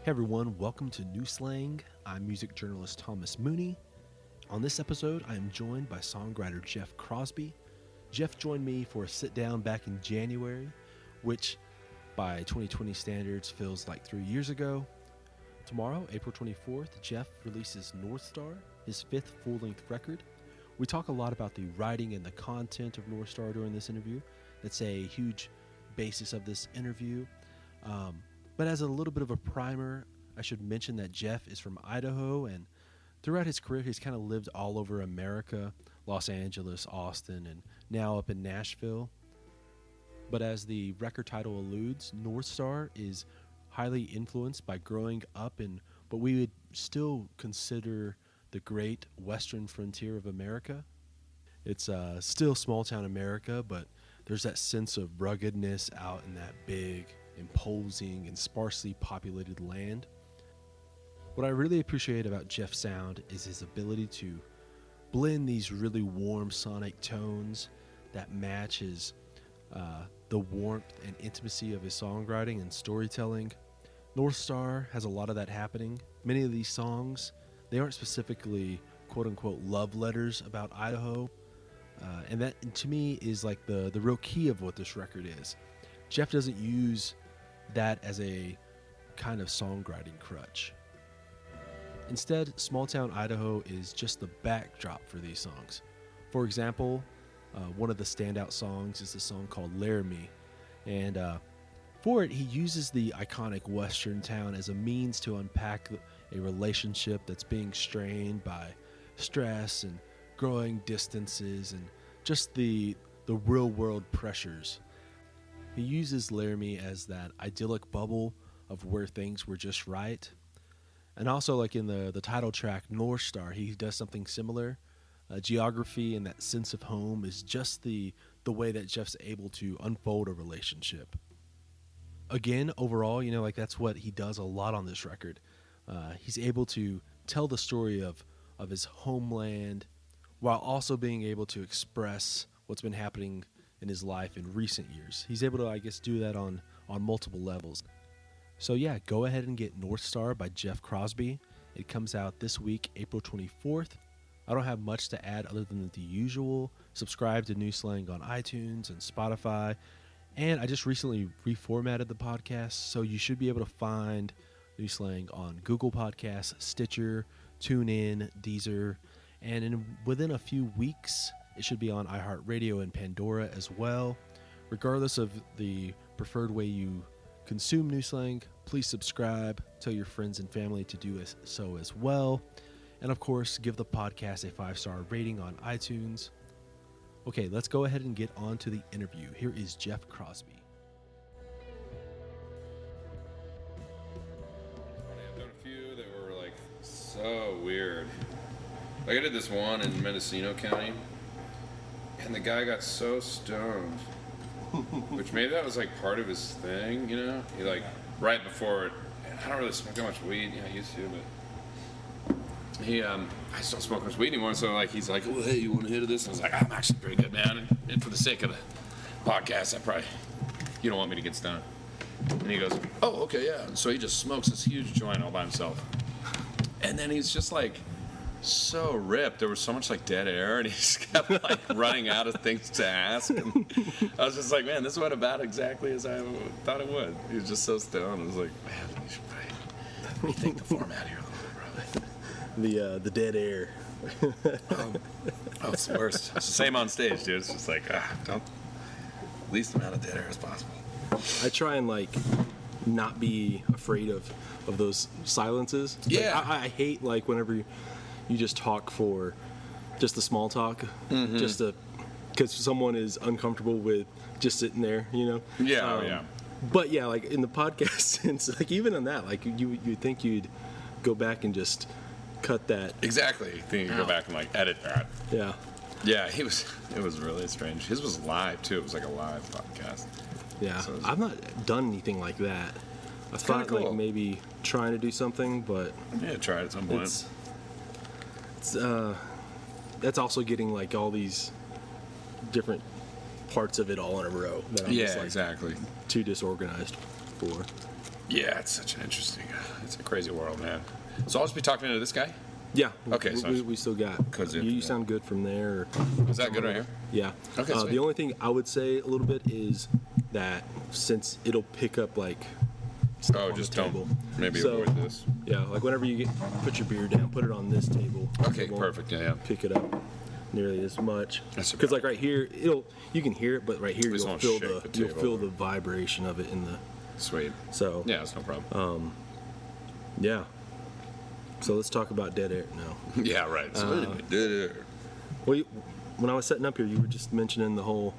Hey everyone, welcome to New Slang. I'm music journalist Thomas Mooney. On this episode, I am joined by songwriter Jeff Crosby. Jeff joined me for a sit-down back in January, which by 2020 standards feels like 3 years ago. Tomorrow, April 24th, Jeff releases North Star, his fifth full-length record. We talk a lot about the writing and the content of North Star during this interview. That's a huge basis of this interview. But as a little bit of a primer, I should mention that Jeff is from Idaho, and throughout his career, he's kind of lived all over America, Los Angeles, Austin, and now up in Nashville. But as the record title alludes, North Star is highly influenced by growing up in what we would still consider the great western frontier of America. It's still small-town America, but there's that sense of ruggedness out in that big, imposing, and sparsely populated land. What I really appreciate about Jeff's sound is his ability to blend these really warm sonic tones that match the warmth and intimacy of his songwriting and storytelling. North Star has a lot of that happening. Many of these songs, they aren't specifically quote-unquote love letters about Idaho, and that to me is like the real key of what this record is. Jeff doesn't use that as a kind of songwriting crutch. Instead, small-town Idaho is just the backdrop for these songs. For example, one of the standout songs is a song called Laramie, and for it, he uses the iconic western town as a means to unpack a relationship that's being strained by stress and growing distances and just the real-world pressures. He uses Laramie as that idyllic bubble of where things were just right. And also, like in the title track, North Star, he does something similar. Geography and that sense of home is just the way that Jeff's able to unfold a relationship. Again, overall, that's what he does a lot on this record. He's able to tell the story of his homeland while also being able to express what's been happening in his life in recent years. He's able to, do that on multiple levels. So yeah, go ahead and get North Star by Jeff Crosby. It comes out this week, April 24th. I don't have much to add other than the usual. Subscribe to New Slang on iTunes and Spotify. And I just recently reformatted the podcast, so you should be able to find New Slang on Google Podcasts, Stitcher, TuneIn, Deezer, and within a few weeks, it should be on iHeartRadio and Pandora as well. Regardless of the preferred way you consume New Slang, please subscribe, tell your friends and family to do so as well. And of course, give the podcast a 5-star rating on iTunes. Okay, let's go ahead and get on to the interview. Here is Jeff Crosby. I've done a few that were so weird. I did this one in Mendocino County, and the guy got so stoned, which maybe that was part of his thing, He right before it. I don't really smoke that much weed. I used to, but I just don't smoke much weed anymore. So he's like, "Well, hey, you want a hit of this?" And I was like, "I'm actually pretty good, man. And for the sake of the podcast, you don't want me to get stoned." And he goes, "Oh, okay, yeah." And so he just smokes this huge joint all by himself, and then he's just so ripped. There was so much dead air, and he just kept running out of things to ask. And I was just like, man, this went about exactly as I thought it would. He was just so stoned. I was like, man, you should probably rethink the format here a little bit, bro. The dead air. Oh, it's the worst. It's the same on stage, dude. It's just don't least amount of dead air as possible. I try and not be afraid of those silences. Yeah. I hate whenever you just talk for just the small talk, just because someone is uncomfortable with just sitting there, Yeah, yeah. But yeah, in the podcast sense, even on that, you'd think you'd go back and just cut that. Exactly. I think you go back and edit that. Yeah. Yeah, it was really strange. His was live too. It was a live podcast. Yeah. So I've not done anything like that. I thought cool. maybe trying to do something, but yeah, try it at some point. That's also getting all these different parts of it all in a row that I'm just exactly too disorganized for. Yeah, it's such an interesting, it's a crazy world, man. So I'll just be talking to this guy? Yeah. Okay, so we still got. 'cause You sound good from there. Is that good right here? Yeah. Okay, sweet. The only thing I would say a little bit is that since it'll pick up like stuff on just the table. don't maybe So, avoid this. Yeah, like whenever you put your beer down, put it on this table. Okay, It won't perfect. Yeah. Pick it up nearly as much. That's Because about like right here, you can hear it, but right here Please you'll don't feel shake the you'll table feel over. the vibration of it in the. Sweet. So Yeah, that's no problem. yeah. So let's talk about Dead Air now. Yeah, right. So Well, when I was setting up here, you were just mentioning the whole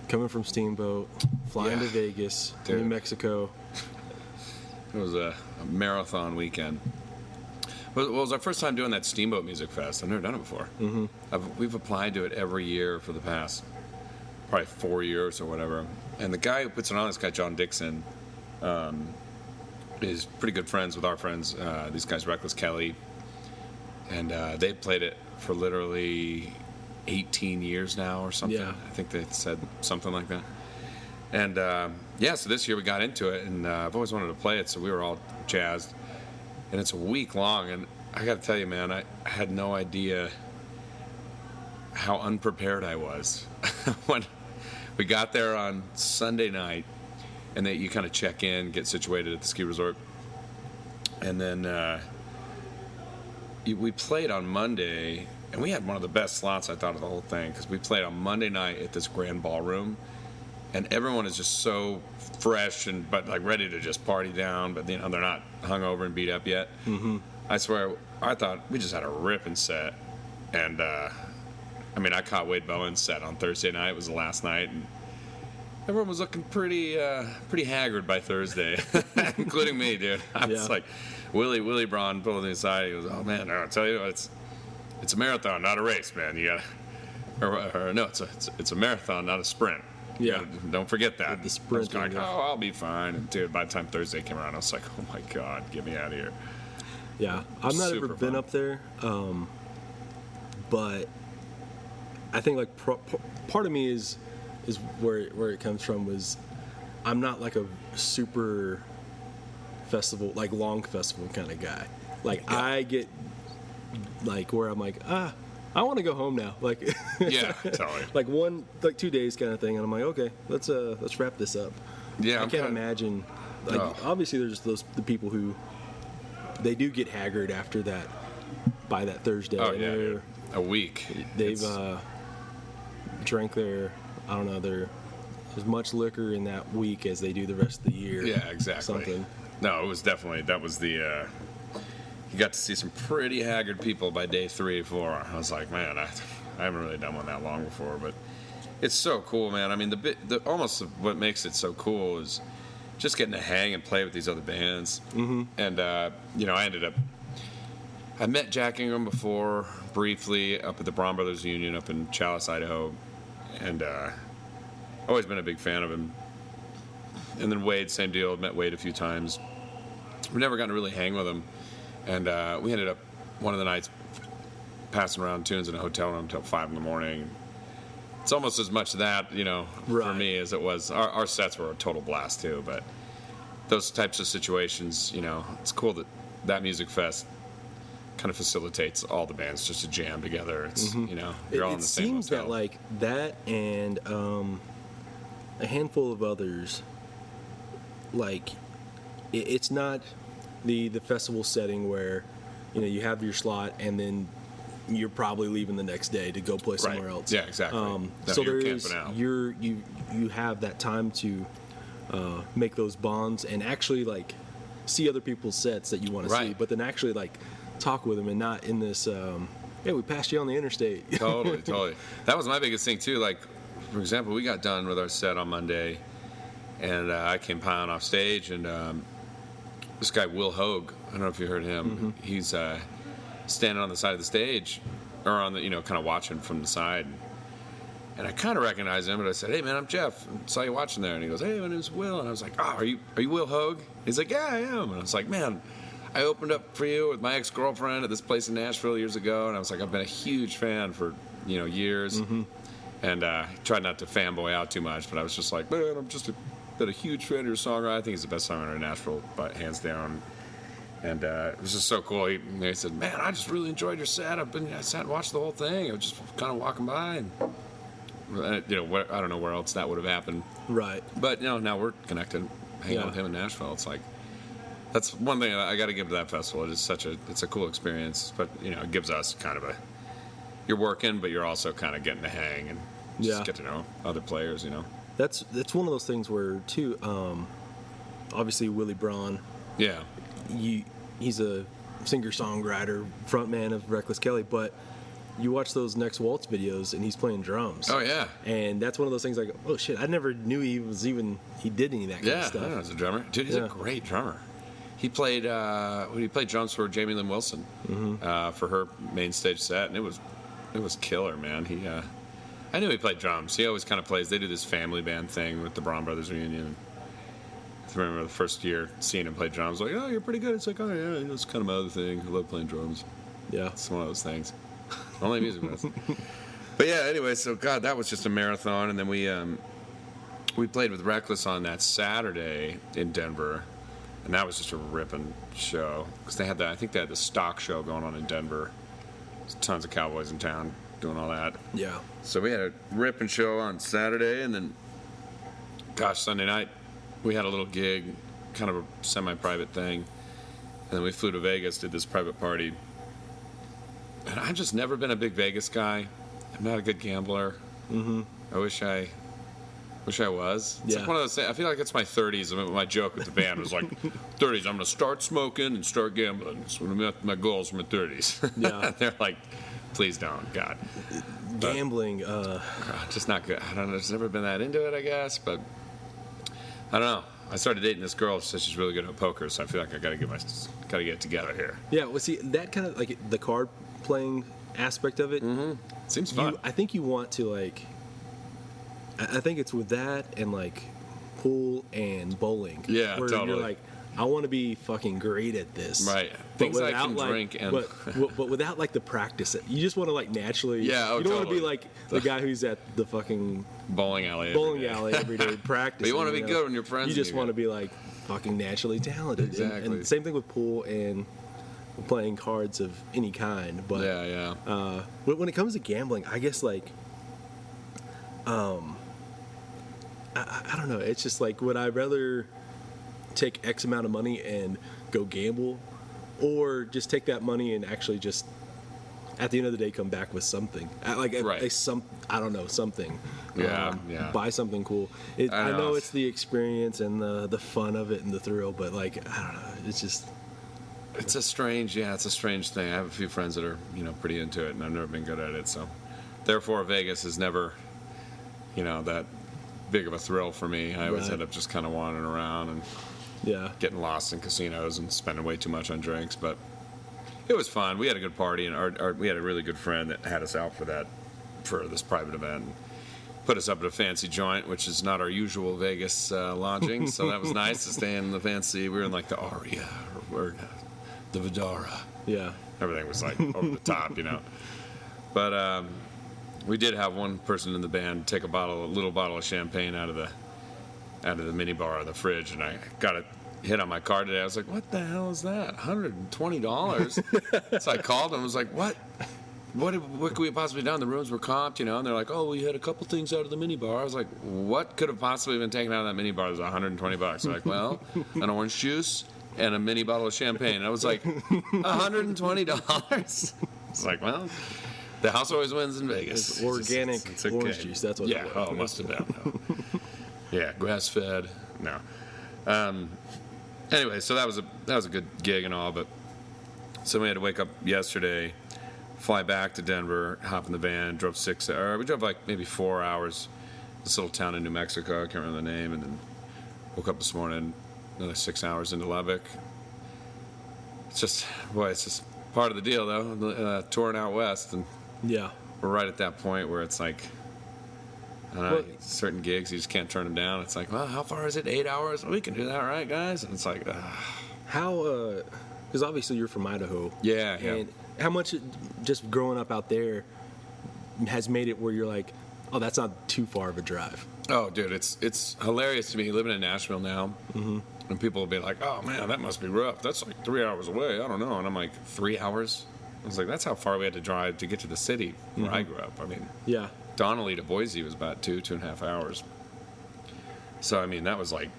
coming from Steamboat, flying Yeah. to Vegas, Dude. New Mexico. It was a marathon weekend. Well, it was our first time doing that Steamboat Music Fest. I've never done it before. Mm-hmm. We've applied to it every year for the past probably 4 years or whatever. And the guy who puts it on, this guy John Dixon, is pretty good friends with our friends. These guys, Reckless Kelly, and they played it for literally 18 years now or something. Yeah. I think they said something like that. And so this year we got into it, and I've always wanted to play it, so we were all jazzed. And it's a week long, and I got to tell you, man, I had no idea how unprepared I was when we got there on Sunday night, and then you kind of check in, get situated at the ski resort, and then we played on Monday, and we had one of the best slots I thought of the whole thing, because we played on Monday night at this grand ballroom, and everyone is just so fresh but like ready to just party down, but they're not hungover and beat up yet. Mm-hmm. I swear, I thought we just had a ripping set, and I caught Wade Bowen's set on Thursday night. It was the last night, and everyone was looking pretty haggard by Thursday, including me, dude. I was like, Willie Braun pulled me aside. He goes, "Oh man, I'll tell you, it's a marathon, not a race, man. You gotta, no, it's a marathon, not a sprint. Yeah. Don't forget that." The sprint. I was like, I'll be fine. And dude, by the time Thursday came around, I was like, oh my God, get me out of here. Yeah, I've not ever Super been fun. up there, but I think like part of me is where it comes from was I'm not like a super festival, like long festival kind of guy. Like I get like where I'm like, I want to go home now. Like Yeah, totally. like 2 days kind of thing, and I'm like, okay, let's wrap this up. Yeah, I can't imagine. Like obviously there's the people who they do get haggard after that by that Thursday. Oh and yeah, they're- dude. A week. They've drank their as much liquor in that week as they do the rest of the year. Yeah, exactly. Something. No, it was definitely, that was the, you got to see some pretty haggard people by day 3 or 4. I was like, man, I haven't really done one that long before, but it's so cool, man. I mean, almost what makes it so cool is just getting to hang and play with these other bands. Mm-hmm. And, I met Jack Ingram before, briefly, up at the Braun Brothers Union up in Chalice, Idaho, and always been a big fan of him. And then Wade, same deal. Met Wade a few times. We've never gotten to really hang with him, and we ended up one of the nights passing around tunes in a hotel room until 5 in the morning. It's almost as much that, for Right. me as it was. Our sets were a total blast too, but those types of situations, it's cool that Music Fest kind of facilitates all the bands just to jam together. It's you're all in the same seems hotel. that like that and a handful of others, like it's not the festival setting where you have your slot and then you're probably leaving the next day to go play somewhere else. Yeah, exactly. No, So you're there is camping out. you have that time to make those bonds and actually like see other people's sets that you want to see, Right. but then actually like talk with them and not in this we passed you on the interstate. Totally. That was my biggest thing too. Like, for example, we got done with our set on Monday, and I came piling off stage, and this guy Will Hogue, I don't know if you heard him. Mm-hmm. He's standing on the side of the stage, or on the kind of watching from the side. And I kind of recognized him, but I said, "Hey man, I'm Jeff. I saw you watching there." And he goes, "Hey, my name's Will." And I was like, "Oh, are you Will Hogue?" He's like, "Yeah, I am." And I was like, "Man, I opened up for you with my ex-girlfriend at this place in Nashville years ago." And I was like, "I've been a huge fan for years." Mm-hmm. And tried not to fanboy out too much, but I was just like, man, I'm just been a huge fan of your songwriter. I think he's the best songwriter in Nashville, but hands down. And it was just so cool. He said, man, I just really enjoyed your set. I sat and watched the whole thing. I was just kind of walking by, and I don't know where else that would have happened. Right. But now we're connected, hanging out with him in Nashville. It's like, that's one thing I got to give to that festival. It's a cool experience, but it gives us kind of you're working, but you're also kind of getting to hang and just get to know other players. That's one of those things where too. Obviously, Willie Braun. Yeah. He's a singer-songwriter, frontman of Reckless Kelly, but you watch those Next Waltz videos and he's playing drums. Oh yeah. And that's one of those things like, oh shit, I never knew he did any of that kind of stuff. Yeah, as a drummer, dude, he's a great drummer. He played drums for Jamie Lynn Wilson for her main stage set, and it was killer, man. I knew he played drums. He always kind of plays. They do this family band thing with the Braun Brothers reunion. I remember the first year seeing him play drums, like, oh, you're pretty good. It's like, oh yeah, it's kind of my other thing. I love playing drums. Yeah, it's one of those things. Only music was. But yeah, anyway, so God, that was just a marathon, and then we played with Reckless on that Saturday in Denver, and that was just a ripping show because I think they had the stock show going on in Denver. There's tons of cowboys in town doing all that. Yeah. So we had a ripping show on Saturday, and then, gosh, Sunday night we had a little gig, kind of a semi-private thing, and then we flew to Vegas, did this private party. And I've just never been a big Vegas guy. I'm not a good gambler. Mm-hmm. I wish I was. It's like one of those things. I feel like it's my 30s. I mean, my joke with the band was like, 30s, I'm going to start smoking and start gambling. It's one of my goals for my 30s. Yeah. They're like, please don't, God. Gambling. Just not good. I don't know. I've never been that into it, I guess. But I don't know. I started dating this girl. She says she's really good at poker, so I feel like I got to get it together here. Yeah, well, see, that kind of, like, the card playing aspect of it. Mm-hmm. Seems fun. I think you want to, like, I think it's with that and, like, pool and bowling. Yeah, where totally. You're like, I want to be fucking great at this. Right. Things I can drink and... But without, like, the practice. You just want to, like, naturally... Yeah, you don't want to be, like, the guy who's at the fucking... Bowling alley every day practicing. But you want to be good when you're friends. You just want to be, like, fucking naturally talented. Exactly. And same thing with pool and playing cards of any kind. But when it comes to gambling, I guess, like... I don't know. It's just like, would I rather take X amount of money and go gamble, or just take that money and actually just at the end of the day come back with something? Like I don't know, something. Buy something cool. I know it's the experience and the fun of it and the thrill, but like I don't know. It's just. It's a strange thing. I have a few friends that are pretty into it, and I've never been good at it. So, therefore, Vegas is never, that big of a thrill for me. I always end up just kind of wandering around and getting lost in casinos and spending way too much on drinks. But it was fun. We had a good party, and we had a really good friend that had us out for this private event. Put us up at a fancy joint, which is not our usual Vegas lodging. So that was nice to stay in the fancy. We were in like the Aria or the Vidara. Yeah. Everything was like over the top, But we did have one person in the band take a little bottle of champagne out of the mini bar in the fridge, and I got it hit on my card today. I was like, "What the hell is that? $120?" So I called them. I was like, "What could we have possibly done? The rooms were comped, and they're like, "Oh, we had a couple things out of the mini bar." I was like, "What could have possibly been taken out of that mini bar? It was $120." They're like, "Well, an orange juice and a mini bottle of champagne." And I was like, $120? It's like, well. The house always wins in Vegas. It's organic orange juice. That's what it was. Oh, it must have been. Yeah, grass-fed. No. Anyway, so that was a good gig and all, but so we had to wake up yesterday, fly back to Denver, hop in the van, drove we drove like maybe 4 hours. This little town in New Mexico, I can't remember the name, and then woke up this morning, another 6 hours into Lubbock. It's just part of the deal, though. Touring out west and. Yeah, we're right at that point where it's like, I don't know, certain gigs you just can't turn them down. It's like, well, how far is it? 8 hours? Well, we can do that, right, guys? And it's like, how? Because obviously you're from Idaho. Yeah. And how much just growing up out there has made it where you're like, Oh, that's not too far of a drive. Oh, dude, it's hilarious to me living in Nashville now. Mm-hmm. And people will be like, "Oh man, that must be rough. That's like 3 hours away. I don't know." And I'm like, 3 hours? I was like, that's how far we had to drive to get to the city where I grew up. I mean, Yeah. Donnelly to Boise was about 2.5 hours. So I mean, that was like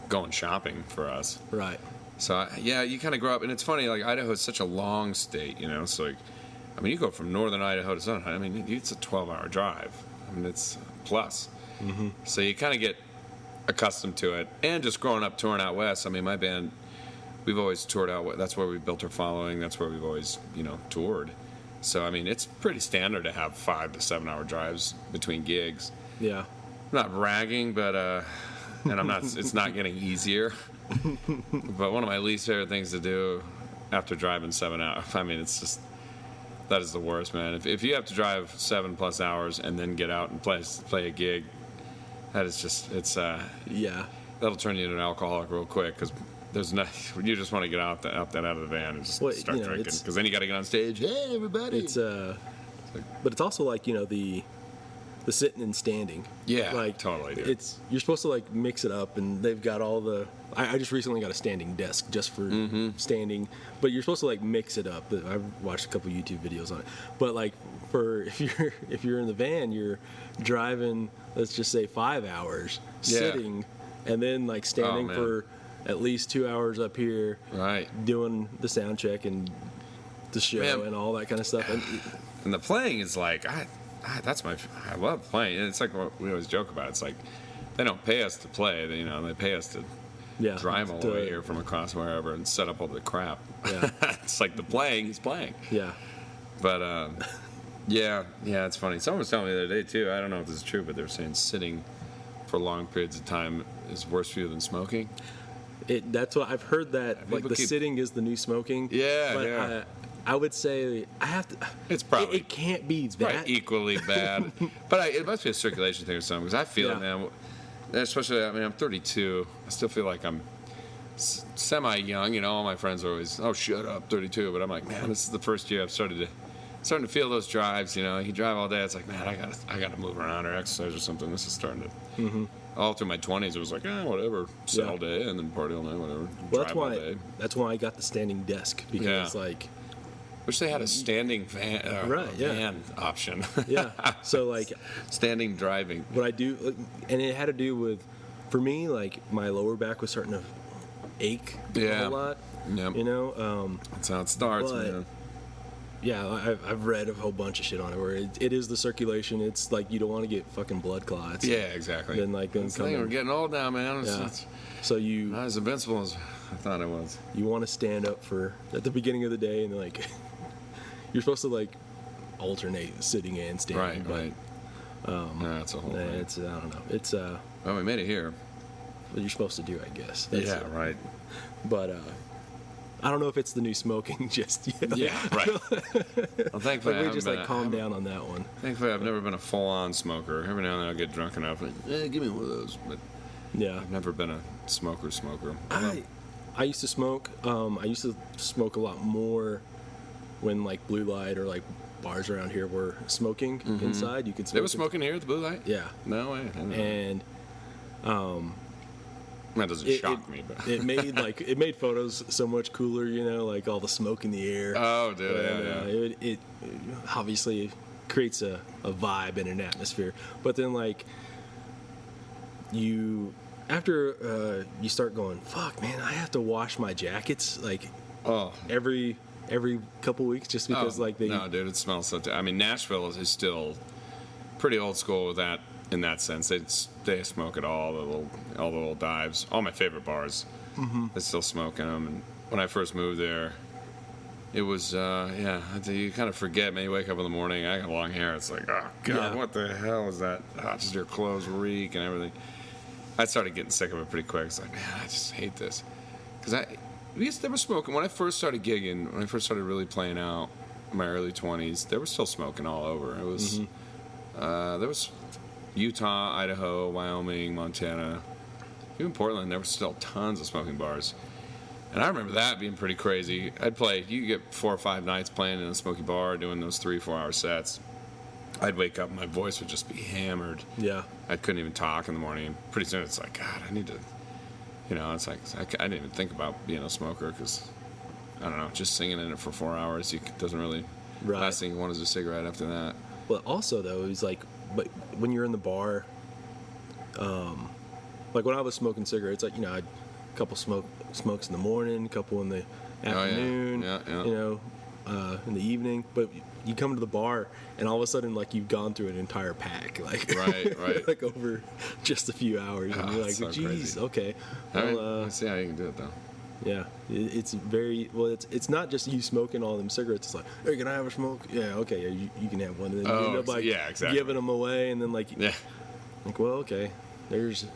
going shopping for us. Right. So yeah, you kind of grow up, and it's funny. Like Idaho is such a long state, you know. So like, I mean, you go from northern Idaho to southern. I mean, it's a 12-hour drive. I mean, it's plus. Mm-hmm. So you kind of get accustomed to it, and just growing up touring out west. I mean, my band, we've always toured out. That's where we built our following. That's where we've always, toured. So I mean, it's pretty standard to have 5 to 7 hour drives between gigs. Yeah. I'm not bragging, but and I'm not. It's not getting easier. But one of my least favorite things to do after driving 7 hours. I mean, it's just that is the worst, man. If you have to drive 7+ hours and then get out and play a gig, that is just Yeah. that'll turn you into an alcoholic real quick because there's no. You just want to get out of the van and just start drinking because then you got to get on stage. Hey, everybody! It's but it's also like the sitting and standing. Yeah, like totally. Dude. You're supposed to like mix it up, and they've got all the. I just recently got a standing desk just for standing, but you're supposed to like mix it up. I've watched a couple YouTube videos on it, but like for if you're in the van, you're driving. Let's just say 5 hours sitting, and then like standing for at least 2 hours up here, right, doing the sound check and the show and all that kind of stuff. And the playing is like I love playing. And it's like what we always joke about. It's like they don't pay us to play. They pay us to drive all the way here from across wherever and set up all the crap. Yeah. It's like the playing is playing. Yeah. But yeah, it's funny. Someone was telling me the other day too. I don't know if this is true, but they're saying sitting for long periods of time is worse for you than smoking. That's what I've heard, that like sitting is the new smoking. Yeah, but yeah. I would say I have to. It's probably it can't be that equally bad, but it must be a circulation thing or something. Because I feel it, man. Especially, I mean, I'm 32. I still feel like I'm semi-young. All my friends are always, "Oh, shut up, 32." But I'm like, man, this is the first year I've starting to feel those drives. You drive all day. It's like, man, I gotta move around or exercise or something. This is starting to. Mm-hmm. All through my 20s, it was like, whatever, sit all day and then party all night, whatever. Well, that's why I got the standing desk because wish they had a standing van option. Yeah. So like standing driving. What I do, and it had to do with, for me, like my lower back was starting to ache a lot. Yep. That's how it starts, man. Yeah, I've read a whole bunch of shit on it where it is the circulation. It's like you don't want to get fucking blood clots. Yeah, exactly. Then like we're getting old now, man. So you not as invincible as I thought I was. You want to stand up at the beginning of the day, and like you're supposed to like alternate sitting and standing. Right. That's a whole thing. It's I don't know. It's well, we made it here. What you're supposed to do, I guess. Right. But I don't know if it's the new smoking just yet. Yeah, right. Well, thankfully, we just calm down on that one. Thankfully, I've never been a full-on smoker. Every now and then I'll get drunk enough, give me one of those. But I've never been a smoker. I used to smoke. I used to smoke a lot more when like blue light or like bars around here were smoking inside. You could smoke. They were smoking here at the blue light? Yeah. No way. And that doesn't shock me, but it made photos so much cooler, like all the smoke in the air. Oh, dude, It obviously creates a vibe and an atmosphere. But then after you start going, fuck, man, I have to wash my jackets every couple weeks just because no, dude, it smells so. I mean, Nashville is still pretty old school with that. In that sense, they smoke at all the little dives. All my favorite bars, they still smoke in them. And when I first moved there, it was you kind of forget. Man, you wake up in the morning. I got long hair. It's like, oh god, what the hell is that? Just your clothes reek and everything. I started getting sick of it pretty quick. It's like, man, I just hate this because they were smoking when I first started gigging. When I first started really playing out in my early 20s, they were still smoking all over. It was there was Utah, Idaho, Wyoming, Montana, even Portland, there were still tons of smoking bars. And I remember that being pretty crazy. You get 4 or 5 nights playing in a smoky bar, doing those 3-4 hour sets. I'd wake up and my voice would just be hammered. Yeah. I couldn't even talk in the morning. Pretty soon it's like, God, I need to, it's like, I didn't even think about being a smoker because, I don't know, just singing in it for 4 hours, doesn't really, Right. last thing you want is a cigarette after that. Well, also, though, it's like, but when you're in the bar, like when I was smoking cigarettes, like, a couple smokes in the morning, a couple in the afternoon, in the evening. But you come to the bar, and all of a sudden, like, you've gone through an entire pack, like, right, like over just a few hours, and you're like, so geez, crazy. Okay. Well, I see how you can do it though. Yeah, it's very well. It's not just you smoking all them cigarettes. It's like, hey, can I have a smoke? Yeah, okay, yeah, you can have one. And then you end up like exactly. giving them away, and then like, yeah, like, well, okay, there's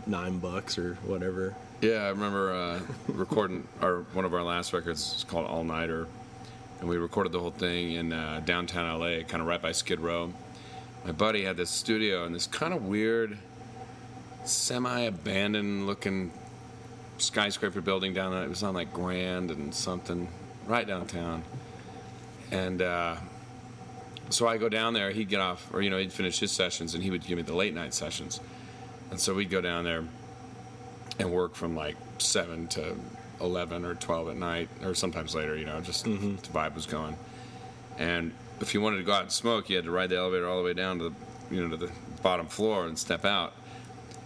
$9 or whatever. Yeah, I remember recording one of our last records. It's called All Nighter, and we recorded the whole thing in downtown LA, kind of right by Skid Row. My buddy had this studio in this kind of weird, semi-abandoned looking skyscraper building down there. It was on like Grand and something, right downtown. And so I go down there. He'd get off, or he'd finish his sessions, and he would give me the late night sessions. And so we'd go down there and work from like 7 to 11 or 12 at night, or sometimes later. Just the vibe was going. And if you wanted to go out and smoke, you had to ride the elevator all the way down to the, to the bottom floor and step out.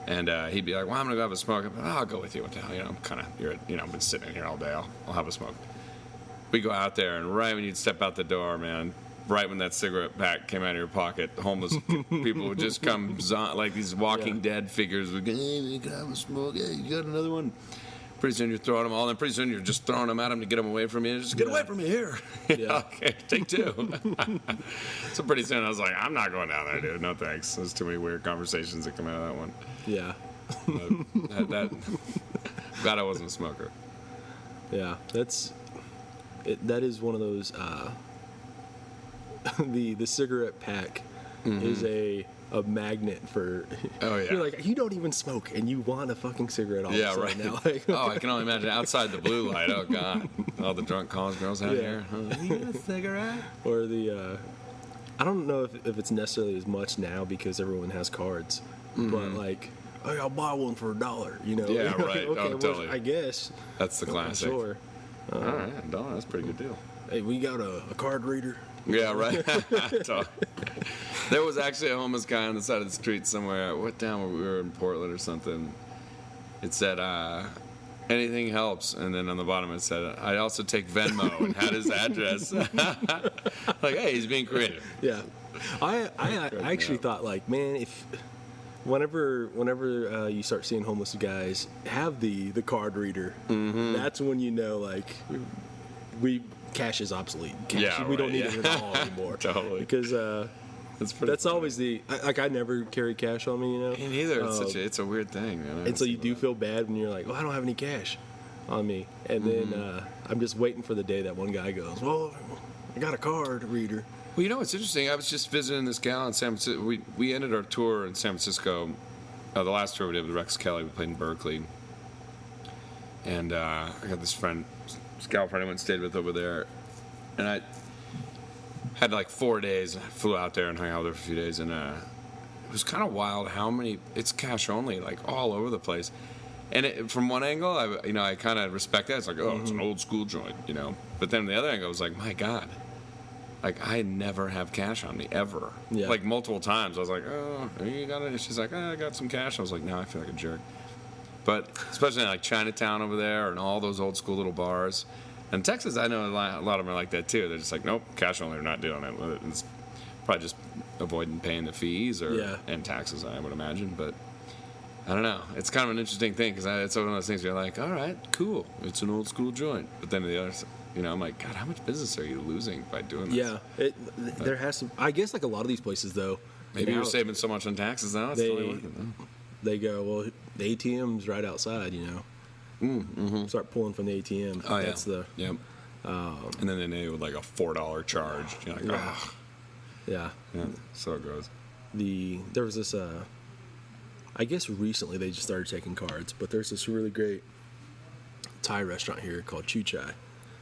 And he'd be like, well, I'm going to go have a smoke. I'm like, I'll go with you. What the hell? I've been sitting in here all day. I'll have a smoke. We go out there, and right when you'd step out the door, man, right when that cigarette pack came out of your pocket, homeless people would just come, like these Walking Dead figures would go, hey, you can have a smoke. Hey, you got another one? Pretty soon you're throwing them all, and pretty soon you're just throwing them at them to get them away from you. Just get away from me here. Okay, take two. So pretty soon I was like, I'm not going down there, dude. No thanks. There's too many weird conversations that come out of that one. Yeah. Glad I wasn't a smoker. Yeah, that is one of those. The cigarette pack is a magnet for. Oh yeah. You're like, you don't even smoke, and you want a fucking cigarette all of a sudden right. now. Like, oh, I can only imagine outside the blue light. Oh god, all the drunk college girls out here. You got a cigarette? Or the. I don't know if it's necessarily as much now because everyone has cards, but like, hey, I'll buy one for $1. Yeah, right. Okay, Totally. I guess. That's the classic. Sure. All right, $1. That's a pretty good deal. Hey, we got a card reader. Yeah, right. There was actually a homeless guy on the side of the street somewhere. What town we were in? Portland or something. It said, anything helps. And then on the bottom it said, I also take Venmo, and had his address. Like, hey, he's being creative. Yeah. I actually thought, like, man, if whenever you start seeing homeless guys have the card reader, that's when like, cash is obsolete. We don't need it at all anymore. Totally. Because that's always I never carry cash on me, Me neither. It's a weird thing. And so you do feel bad when you're like, I don't have any cash on me. And then I'm just waiting for the day that one guy goes, well, I got a card reader. Well, it's interesting. I was just visiting this gal in San Francisco. We ended our tour in San Francisco. The last tour we did with Rex Kelly. We played in Berkeley. And I got this gal friend I went and stayed with over there. And I had like 4 days. I flew out there and hung out there for a few days. And it was kind of wild how many, it's cash only, like all over the place. And from one angle, I kind of respect that. It's like, it's an old school joint, But then the other angle was like, my God. Like, I never have cash on me, ever. Yeah. Like, multiple times. I was like, oh, you got it? And she's like, I got some cash. I was like, no, I feel like a jerk. But especially in, like, Chinatown over there and all those old school little bars. And Texas, I know a lot of them are like that, too. They're just like, nope, cash only, we're not doing it. It's probably just avoiding paying the fees and taxes, I would imagine. But I don't know. It's kind of an interesting thing because it's one of those things where you're like, all right, cool. It's an old school joint. But then the other side, I'm like, God, how much business are you losing by doing this? Yeah, there has to. I guess like a lot of these places though. Maybe you're saving so much on taxes now. It's totally worth it, though. They go, well, the ATM's right outside, Start pulling from the ATM. Oh, that's Yep. And then they nail you with like a $4 charge. You're like, Yeah. So it goes. There was this. I guess recently they just started taking cards, but there's this really great Thai restaurant here called Chu Chai.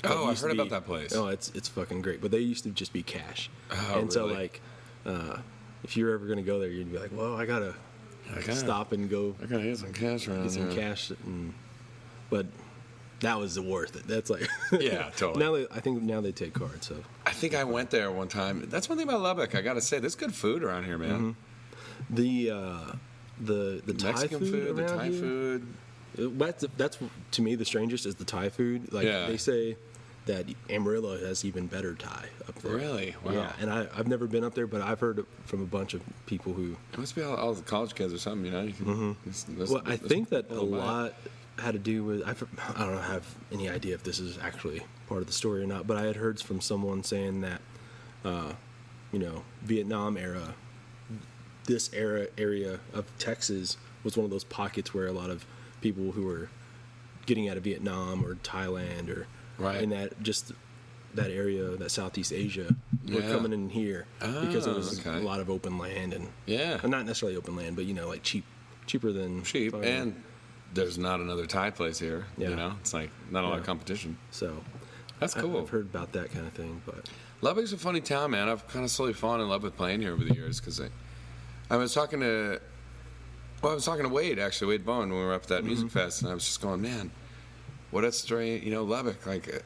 Oh, I've heard about that place. Oh, it's fucking great. But they used to just be cash. Oh, and so really? like if you're ever going to go there, you'd be like, well, I gotta stop and go. I gotta get some cash around Get some here. cash, but that was worth it. That's like Yeah, totally. I think now they take cards. So I think I went there one time. That's one thing about Lubbock. I gotta say, there's good food around here, man. the Thai Mexican food, the around Thai here, food. That's to me the strangest is the Thai food. Like Yeah. they say that Amarillo has even better Thai up there. Really? Wow. Yeah, and I've never been up there, but I've heard it from a bunch of people who. It must be all the college kids or something, you know. You can, Well, I think that a little bit. lot had to do with I don't have any idea if this is actually part of the story or not, but I had heard from someone saying that, Vietnam era, this area of Texas was one of those pockets where a lot of people who were getting out of Vietnam or Thailand or Right. in that area, that Southeast Asia, were Yeah. coming in here because it was okay. a lot of open land and Yeah. not necessarily open land, but like cheaper than Cheap, farming. and there's not another Thai place here. Yeah. You know, it's like not a lot of Yeah. competition. So That's cool. I've heard about that kind of thing, but Lubbock's a funny town, man. I've kind of slowly fallen in love with playing here over the years because I was talking to Wade, actually, Wade Bowen, when we were up at that music fest, and I was just going, man, what a story, Lubbock. Like,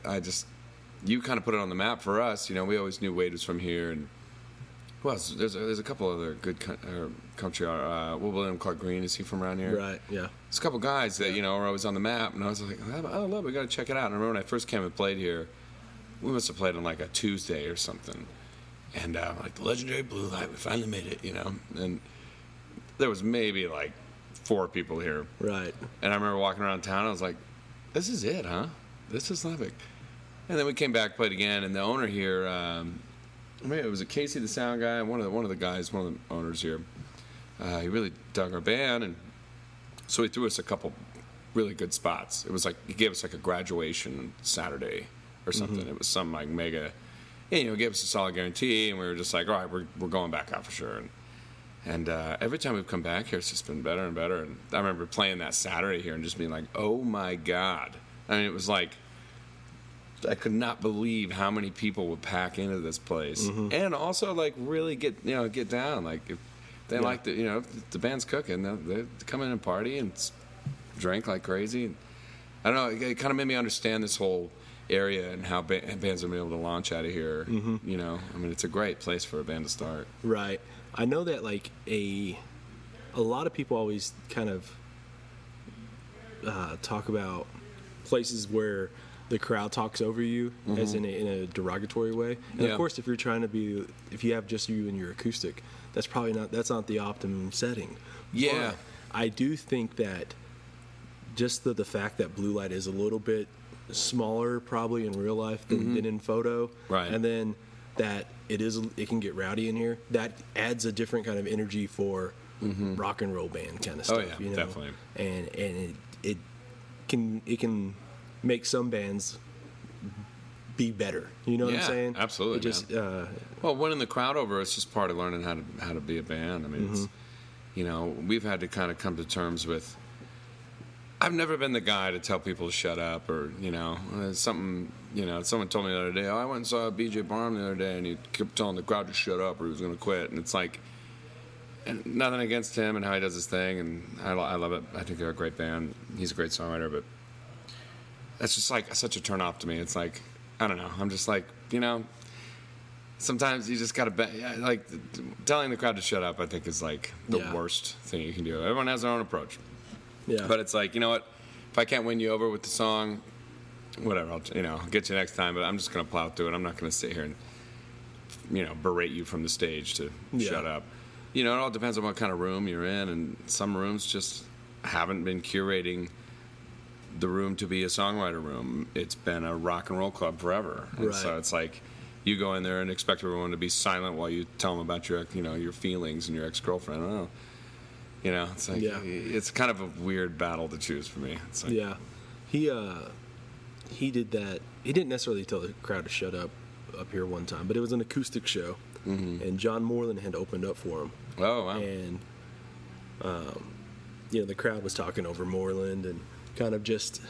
you kind of put it on the map for us. We always knew Wade was from here, and who else? There's a couple other good country. William Clark Green, is he from around here? right, yeah, There's a couple guys that, are always on the map, and I was like, oh, Lubbock, we got to check it out. And I remember when I first came and played here, we must have played on like a Tuesday or something. And like the legendary Blue Light, we finally made it, And there was maybe like 4 people here. right, And I remember walking around town, I was like, this is it, huh? This is Lubbock. And then we came back, played again, and the owner here, it was Casey, the sound guy, one of the owners here. He really dug our band, and so he threw us a couple really good spots. It was like he gave us like a graduation Saturday or something. It was some like mega, gave us a solid guarantee, and we were just like, all right, we're going back out for sure. And every time we've come back here, it's just been better and better. And I remember playing that Saturday here and just being like, oh my God. I mean, it was like, I could not believe how many people would pack into this place. And also, like, really get down. Like, if they like if the band's cooking, they come in and party and drink like crazy. I don't know, it kind of made me understand this whole area and how bands have been able to launch out of here. I mean, it's a great place for a band to start. right. I know that like a lot of people always kind of talk about places where the crowd talks over you as in a derogatory way. And Yeah. of course, if you have just you and your acoustic, that's not the optimum setting. Yeah. But I do think that just the fact that Blue Light is a little bit smaller probably in real life than in photo. Right. And then that it can get rowdy in here. That adds a different kind of energy for rock and roll band kind of Oh, stuff. yeah, definitely. And it can make some bands be better. You know what I'm Yeah, saying? absolutely, It just Well, winning the crowd over is just part of learning how to be a band. I mean, it's, we've had to kind of come to terms with. I've never been the guy to tell people to shut up or something. Someone told me the other day, I went and saw BJ Barham the other day, and he kept telling the crowd to shut up or he was going to quit. And it's like, and nothing against him and how he does his thing, and I love it. I think they're a great band. He's a great songwriter, but that's just like such a turn off to me. It's like, I don't know. I'm just like, sometimes you just got to like telling the crowd to shut up. I think is like the worst thing you can do. Everyone has their own approach, but it's like, you know what? If I can't win you over with the song, whatever. I'll get you next time. But I'm just gonna plow through it. I'm not gonna sit here and berate you from the stage to shut up. It all depends on what kind of room you're in, and some rooms just haven't been curating the room to be a songwriter room. It's been a rock and roll club forever. And Right. so it's like you go in there and expect everyone to be silent while you tell them about your feelings and your ex-girlfriend. I don't know. It's like it's kind of a weird battle to choose for me. It's like, he did that. He didn't necessarily tell the crowd to shut up here one time, but it was an acoustic show, and John Moreland had opened up for him. Oh, wow. And the crowd was talking over Moreland and kind of just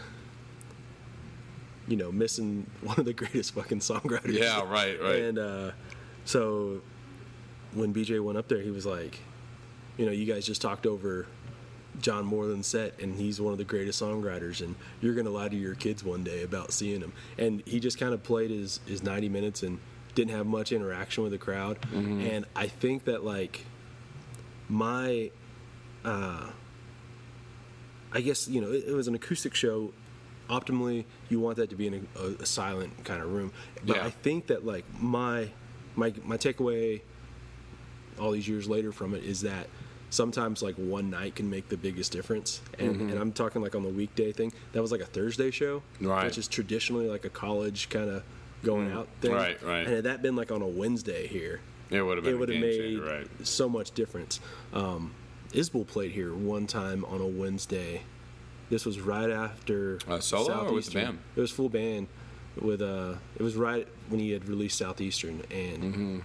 missing one of the greatest fucking songwriters. Yeah, right. And so when BJ went up there, he was like, you guys just talked over John Moreland's set, and he's one of the greatest songwriters, and you're going to lie to your kids one day about seeing him. And he just kind of played his 90 minutes and didn't have much interaction with the crowd. And I think that, like, my, I guess, it was an acoustic show. Optimally, you want that to be in a silent kind of room. But I think that, like, my takeaway all these years later from it is that sometimes, like, one night can make the biggest difference. And I'm talking, like, on the weekday thing. That was, like, a Thursday show, which is traditionally, like, a college kind of going out thing. Right. And had that been, like, on a Wednesday here, it would have made so much difference. Isbell played here one time on a Wednesday. This was right after solo or with the band? It was full band. It was right when he had released Southeastern, and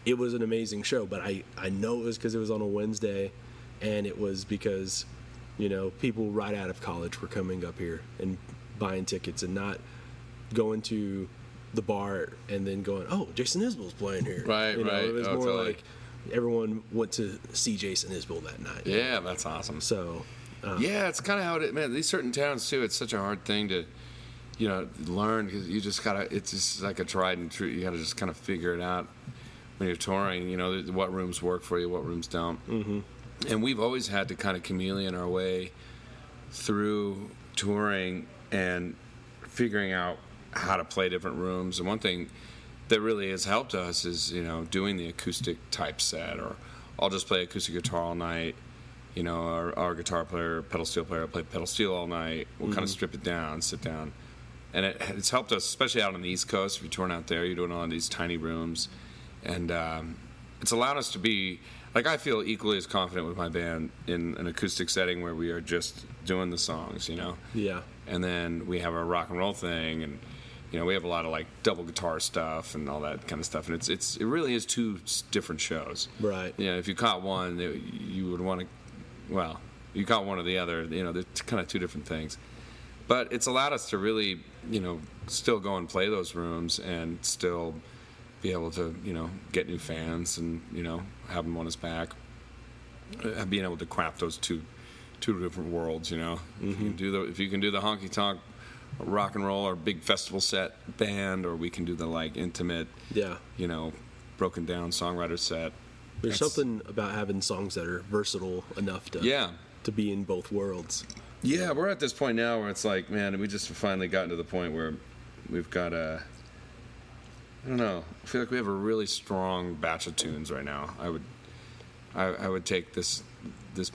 it was an amazing show. But I know it was because it was on a Wednesday, and it was because people right out of college were coming up here and buying tickets and not going to the bar and then going, oh, Jason Isbell's playing here. Right. It was more like everyone went to see Jason Isbell that night. Yeah, that's awesome. So, it's kind of how it. Man, these certain towns too. It's such a hard thing to, learn, because you just gotta. It's just like a tried and true. You gotta just kind of figure it out when you're touring. What rooms work for you, what rooms don't. And we've always had to kind of chameleon our way through touring and figuring out how to play different rooms. And one thing that really has helped us is, doing the acoustic type set, or I'll just play acoustic guitar all night. Our guitar player, pedal steel player, play pedal steel all night. We'll kind of strip it down, sit down. And it's helped us, especially out on the East Coast. If you're touring out there, you're doing all of these tiny rooms. And it's allowed us to be, like, I feel equally as confident with my band in an acoustic setting where we are just doing the songs, Yeah. And then we have our rock and roll thing, and we have a lot of, like, double guitar stuff and all that kind of stuff. And it really is two different shows. Right. If you caught one, you would want to, well, you caught one or the other. They're kind of two different things. But it's allowed us to really, still go and play those rooms and still be able to, get new fans and, have them on us back. Being able to craft those two different worlds, If you can do the honky tonk rock and roll or big festival set band, or we can do the, like, intimate, broken down songwriter set. There's something about having songs that are versatile enough to be in both worlds. Yeah, we're at this point now where it's like, man, we just finally gotten to the point where we've got I don't know, I feel like we have a really strong batch of tunes right now. I would take this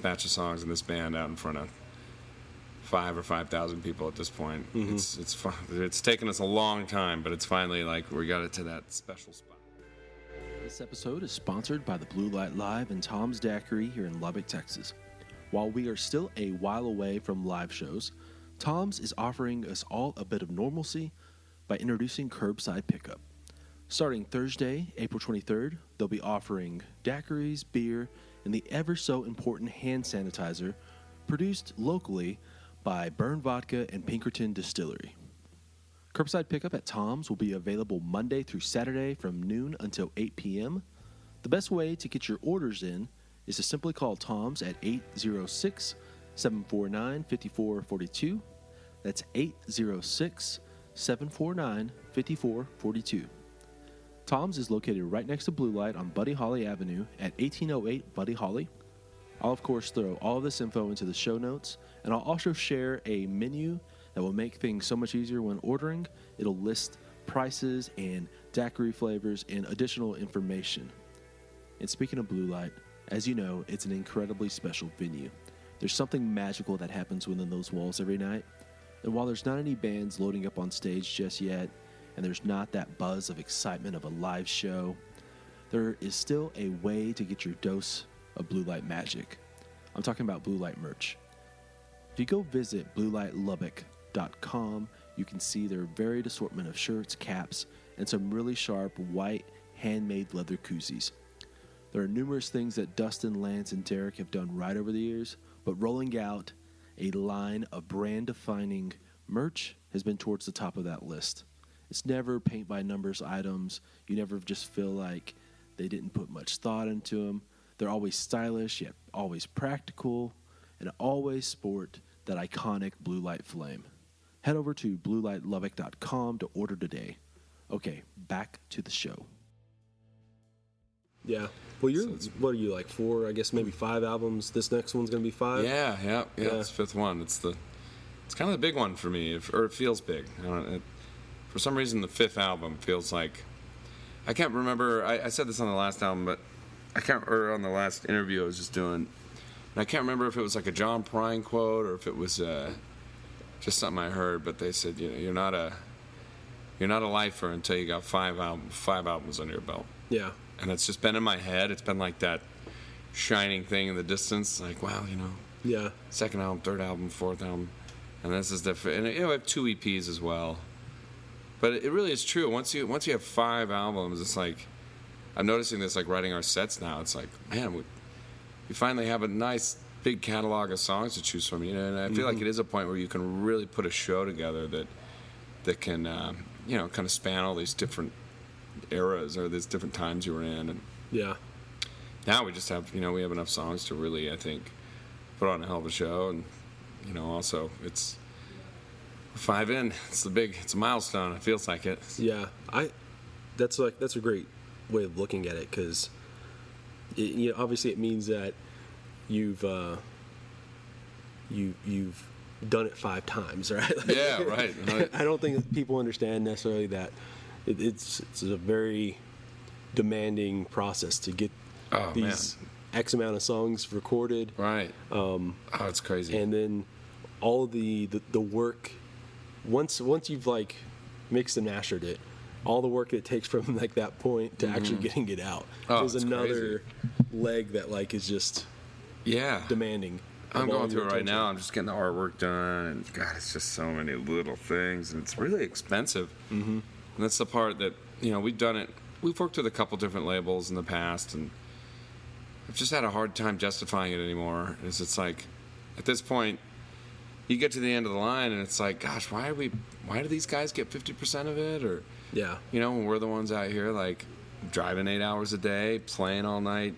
batch of songs and this band out in front of 5,000 or 5,000 people at this point. It's fun. It's taken us a long time, but it's finally, like, we got it to that special spot. This episode is sponsored by the Blue Light Live and Tom's Daiquiri here in Lubbock, Texas. While we are still a while away from live shows, Tom's is offering us all a bit of normalcy by introducing curbside pickup. Starting Thursday, April 23rd, they'll be offering daiquiris, beer, and the ever so important hand sanitizer produced locally by Burn Vodka and Pinkerton Distillery. Curbside pickup at Tom's will be available Monday through Saturday from noon until 8 p.m. The best way to get your orders in is to simply call Tom's at 806-749-5442. That's 806-749-5442. Tom's is located right next to Blue Light on Buddy Holly Avenue at 1808 Buddy Holly. I'll, of course, throw all of this info into the show notes, and I'll also share a menu that will make things so much easier when ordering. It'll list prices and daiquiri flavors and additional information. And speaking of Blue Light, as you know, it's an incredibly special venue. There's something magical that happens within those walls every night. And while there's not any bands loading up on stage just yet, and there's not that buzz of excitement of a live show, there is still a way to get your dose of Blue Light magic. I'm talking about Blue Light merch. If you go visit bluelightlubbock.com, you can see their varied assortment of shirts, caps, and some really sharp white handmade leather koozies. There are numerous things that Dustin, Lance, and Derek have done right over the years, but rolling out a line of brand-defining merch has been towards the top of that list. It's never paint-by-numbers items. You never just feel like They didn't put much thought into them. They're always stylish, yet always practical, and always sport that iconic blue light flame. Head over to bluelightlubbock.com to order today. Okay, back to the show. Yeah. Well, what are you, like 4, I guess maybe 5 albums? This next one's going to be 5? Yeah. It's the 5th one. It's kind of the big one for me, or it feels big. For some reason, the 5th album feels like, I can't remember, I said this on the last album, but or on the last interview I was just doing, and I can't remember if it was like a John Prine quote or if it was just something I heard, but they said, you're not a lifer until you got 5 albums under your belt. Yeah. And it's just been in my head. It's been like that shining thing in the distance. Like, wow, Yeah. 2nd album, 3rd album, 4th album. And this is different. And I have 2 EPs as well. But it really is true. Once you have 5 albums, it's like, I'm noticing this, like writing our sets now. It's like, man, we finally have a nice big catalog of songs to choose from. And I feel like it is a point where you can really put a show together that can, kind of span all these different eras or these different times you were in. And Yeah. now we just have, we have enough songs to really, I think, put on a hell of a show. And, also it's 5 in. It's a milestone. It feels like it. Yeah. That's a great way of looking at it, because obviously it means that you've done it 5 times, right? Like, Yeah, right. I don't think that people understand necessarily that it's a very demanding process to get these X amount of songs recorded. Right. It's crazy. And then all the work, once you've like mixed and mastered it, all the work it takes from like that point to actually getting it out is another leg that like is just demanding. I'm going through it right now. I'm just getting the artwork done, and God, it's just so many little things, and it's really expensive. And that's the part that we've done it. We've worked with a couple different labels in the past, and I've just had a hard time justifying it anymore. It's like, at this point, you get to the end of the line, and it's like, gosh, why do these guys get 50% of it? Or when we're the ones out here like driving 8 hours a day, playing all night,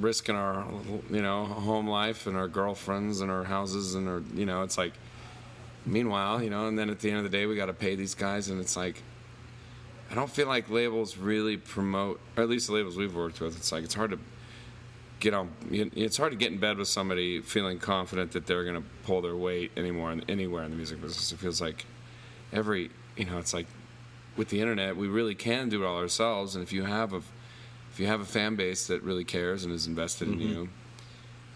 risking our home life and our girlfriends and our houses and our it's like, meanwhile, and then at the end of the day we got to pay these guys, and it's like, I don't feel like labels really promote, or at least the labels we've worked with, it's like, it's hard to get in bed with somebody feeling confident that they're going to pull their weight anymore anywhere in the music business. It feels like it's like with the internet, we really can do it all ourselves, and if you have a fan base that really cares and is invested in you,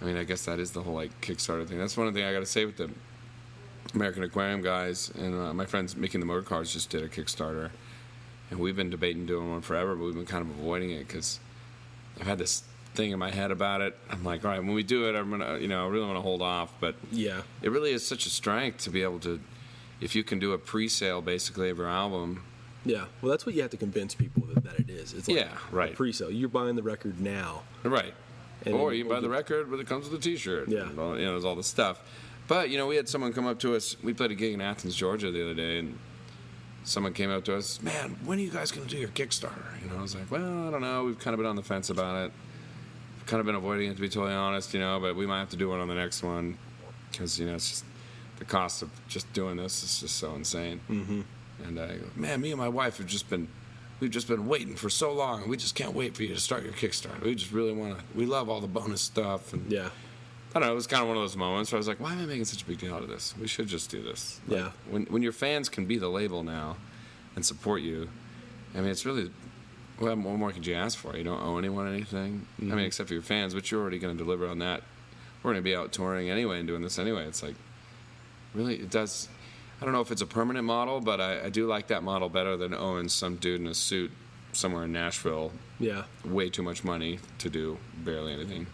I mean, I guess that is the whole like Kickstarter thing. That's one thing I got to say with the American Aquarium guys, and my friends Making the Motor Cars just did a Kickstarter, and we've been debating doing one forever, but we've been kind of avoiding it because I've had this thing in my head about it. I'm like, all right, when we do it, I'm gonna, I really want to hold off, but it really is such a strength to be able to, if you can do a pre-sale basically of your album. Yeah, well, that's what you have to convince people that it is. It's like right. a pre-sale. You're buying the record now, right? Or you buy the record, but it comes with a T-shirt. Yeah, there's all this stuff. But we had someone come up to us. We played a gig in Athens, Georgia, the other day, and someone came up to us. Man, when are you guys going to do your Kickstarter? I was like, well, I don't know. We've kind of been on the fence about it. We've kind of been avoiding it, to be totally honest. But we might have to do one on the next one because it's just the cost of just doing this is just so insane. And I go, man, me and my wife we've just been waiting for so long, and we just can't wait for you to start your Kickstarter. We just really we love all the bonus stuff. And I don't know, it was kind of one of those moments where I was like, why am I making such a big deal out of this? We should just do this. Like, when your fans can be the label now and support you, I mean, it's really, what more could you ask for? You don't owe anyone anything. I mean, except for your fans, but you're already going to deliver on that. We're going to be out touring anyway and doing this anyway. It's like, really, it does. I don't know if it's a permanent model, but I do like that model better than owing some dude in a suit somewhere in Nashville way too much money to do barely anything.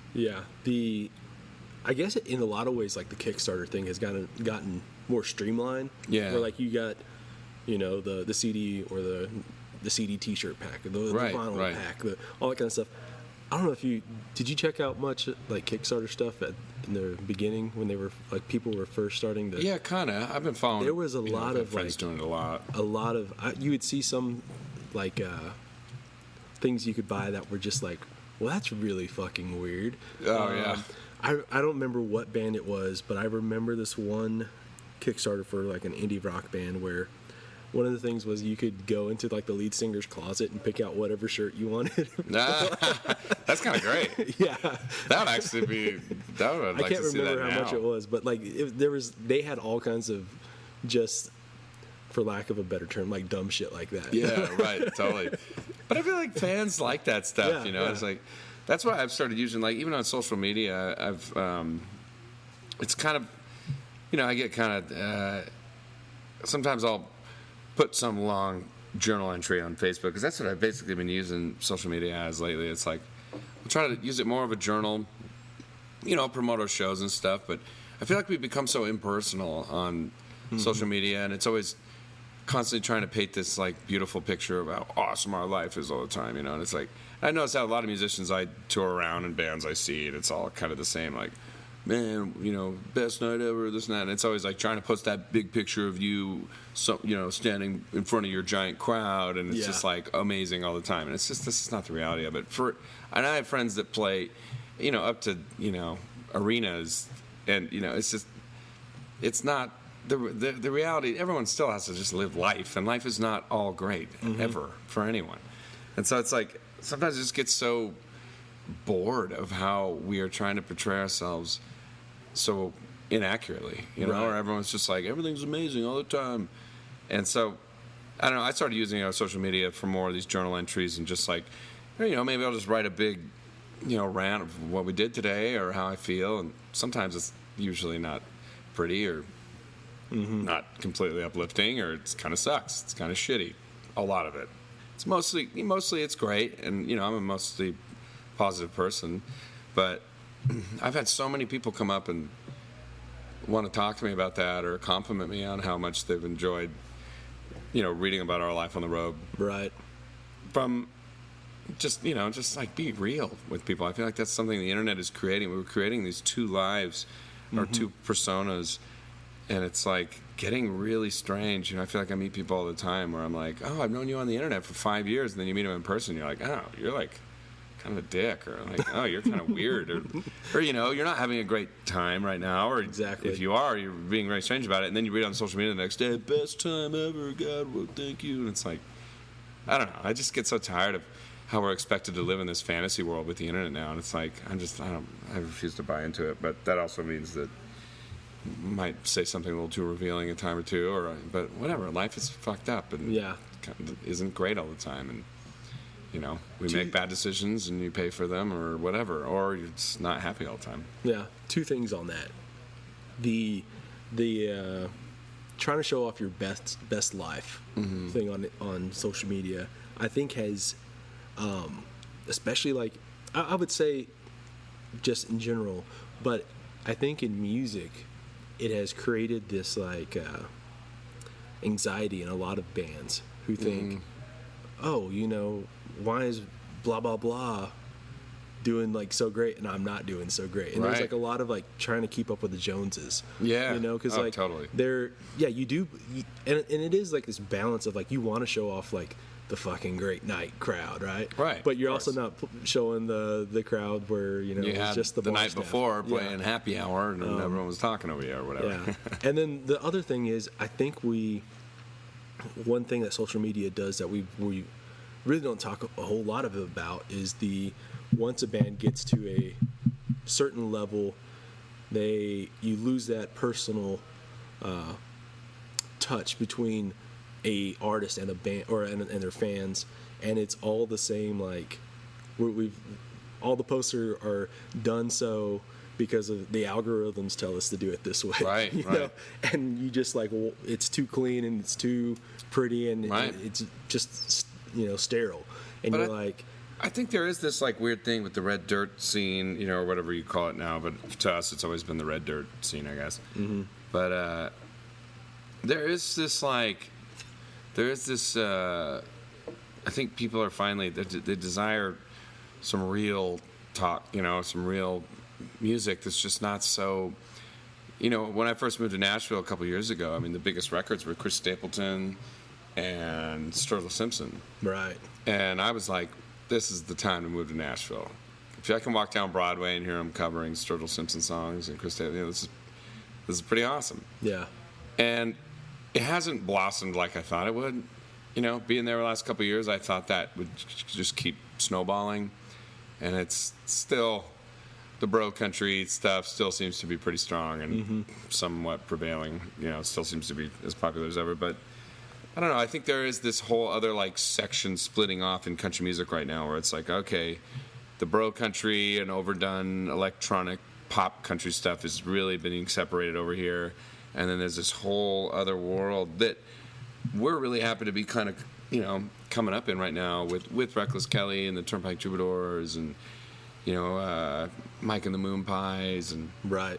I guess in a lot of ways, like the Kickstarter thing has gotten more streamlined. Where like you got, the CD or the CD T-shirt pack, the vinyl pack, all that kind of stuff. I don't know if did you check out much like Kickstarter stuff in the beginning when they were like people were first starting to? Yeah, kind of. I've been following. There was a lot of friends doing it a lot. You would see some like things you could buy that were just like, well, that's really fucking weird. Oh, yeah. I don't remember what band it was, but I remember this one Kickstarter for like an indie rock band where one of the things was you could go into like the lead singer's closet and pick out whatever shirt you wanted. That's kind of great. Yeah, That would actually be. That would. I'd like I can't to see remember that how now. much it was, but like they had all kinds of just, for lack of a better term, like dumb shit like that. Yeah, right, totally. But I feel like fans like that stuff, Yeah, you know. yeah. It's like that's why I've started using, like, even on social media. It's kind of, you know, I get kind of. Sometimes I'll put some long journal entry on Facebook because that's what I've basically been using social media as lately. It's like I'm trying to use it more of a journal, you know, promote our shows and stuff. But I feel like we've become so impersonal on social media, and it's always constantly trying to paint this like beautiful picture of how awesome our life is all the time, you know. And it's like I notice how a lot of musicians I tour around and bands I see, and it's all kind of the same, like, man, you know, best night ever, this and that. And it's always like trying to post that big picture of you, so, you know, standing in front of your giant crowd, and it's just like amazing all the time. And it's just, this is not the reality of it. And I have friends that play, you know, up to, you know, arenas, and, you know, it's just, it's not the reality. Everyone still has to just live life, and life is not all great ever for anyone. And so it's like sometimes it just gets so bored of how we are trying to portray ourselves so inaccurately, you know, or everyone's just like, everything's amazing all the time. And so, I don't know, I started using social media for more of these journal entries and just like, you know, maybe I'll just write a big, you know, rant of what we did today or how I feel. And sometimes it's usually not pretty or not completely uplifting, or it's kind of sucks. It's kind of shitty. A lot of it. It's mostly it's great. And, you know, I'm a mostly positive person, but I've had so many people come up and want to talk to me about that or compliment me on how much they've enjoyed, you know, reading about our life on the road. Right. From just, you know, just like be real with people. I feel like that's something the internet is creating. We were creating these two lives or two personas, and it's like getting really strange. You know, I feel like I meet people all the time where I'm like, oh, I've known you on the internet for 5 years, and then you meet them in person, and you're like, oh, you're like kind of a dick, or like, oh, you're kind of weird, or you know, you're not having a great time right now, or exactly, if you are, you're being very strange about it, and then you read on social media the next day, best time ever, God, well, thank you, and it's like, I don't know, I just get so tired of how we're expected to live in this fantasy world with the internet now, and it's like, I refuse to buy into it, but that also means that I might say something a little too revealing a time or two, but whatever, life is fucked up, and isn't great all the time, and you know, we make bad decisions and you pay for them or whatever, or you're just not happy all the time. Yeah, two things on that. The trying to show off your best life thing on social media, I think has, especially like, I would say just in general, but I think in music, it has created this like anxiety in a lot of bands who think, oh, you know, why is blah blah blah doing like so great and I'm not doing so great, and there's like a lot of like trying to keep up with the Joneses, you know, because like totally, you do, and it is like this balance of like you want to show off like the fucking great night crowd, right, but you're also not showing the crowd where, you know, you it's had just the night staff. before playing happy hour and everyone was talking over you or whatever. And then the other thing is, I think one thing that social media does that we really don't talk a whole lot about is once a band gets to a certain level, you lose that personal touch between a artist and a band and their fans, and it's all the same. Like all the posts are done so because of the algorithms tell us to do it this way, right? You know? And you just like, well, it's too clean and it's too pretty and it's just, you know, sterile, and but you're I think there is this like weird thing with the red dirt scene, you know, or whatever you call it now, but to us it's always been the red dirt scene, I guess. But there is this I think people are finally, they desire some real talk, you know, some real music that's just not so, you know, when I first moved to Nashville a couple years ago, I mean, the biggest records were Chris Stapleton and Sturgill Simpson. Right. And I was like, this is the time to move to Nashville. If I can walk down Broadway and hear them covering Sturgill Simpson songs and Chris Taylor, this is pretty awesome. Yeah. And it hasn't blossomed like I thought it would. Being there the last couple of years, I thought that would just keep snowballing. And it's still, the bro country stuff still seems to be pretty strong and somewhat prevailing. It still seems to be as popular as ever. But I don't know. I think there is this whole other section splitting off in country music right now, where it's like, okay, the bro country and overdone electronic pop country stuff is really being separated over here, and then there's this whole other world that we're really happy to be kind of coming up in right now with Reckless Kelly and the Turnpike Troubadours and Mike and the Moon Pies and right.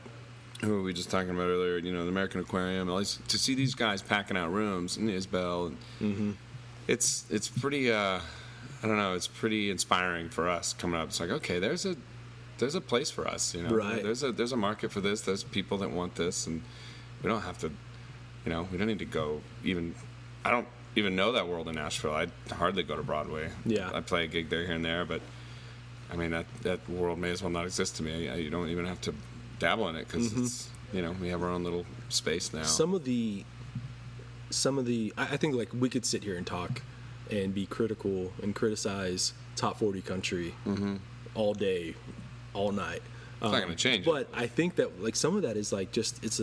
Who were we just talking about earlier? The American Aquarium. At least to see these guys packing out rooms and Isbell, and it's pretty. I don't know. It's pretty inspiring for us coming up. It's like, okay, there's a place for us. Right. There's a market for this. There's people that want this, and we don't have to. We don't need to go even. I don't even know that world in Nashville. I hardly go to Broadway. Yeah. I play a gig there here and there, but I mean that world may as well not exist to me. You don't even have to dabble in it because it's we have our own little space now. Some of the I think we could sit here and talk and be critical and criticize top 40 country all day, all night. It's not going to change. But I think that some of that is just it's